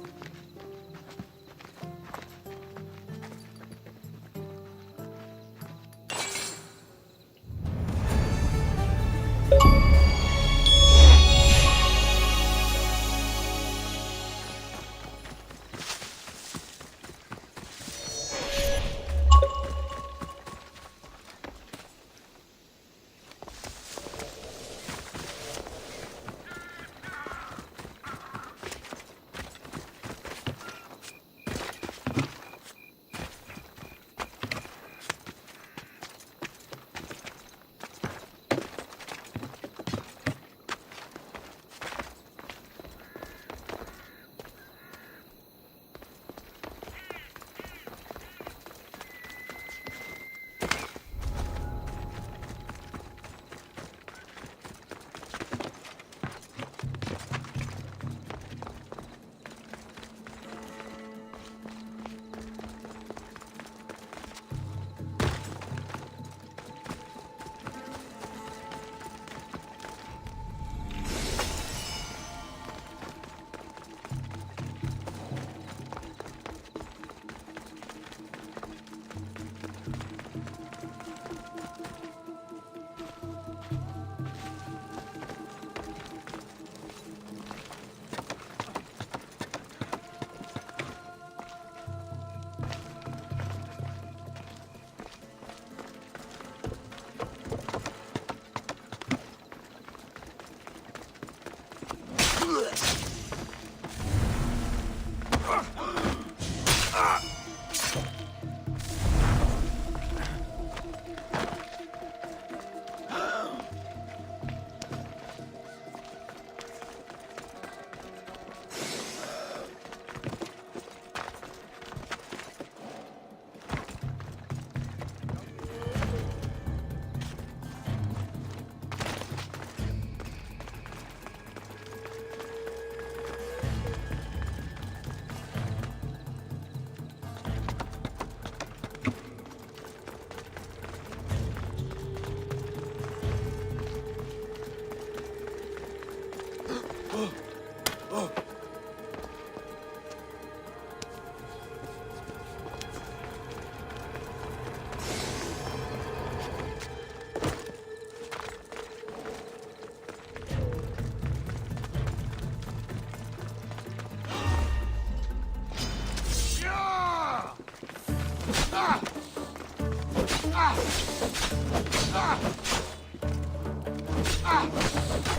Ah!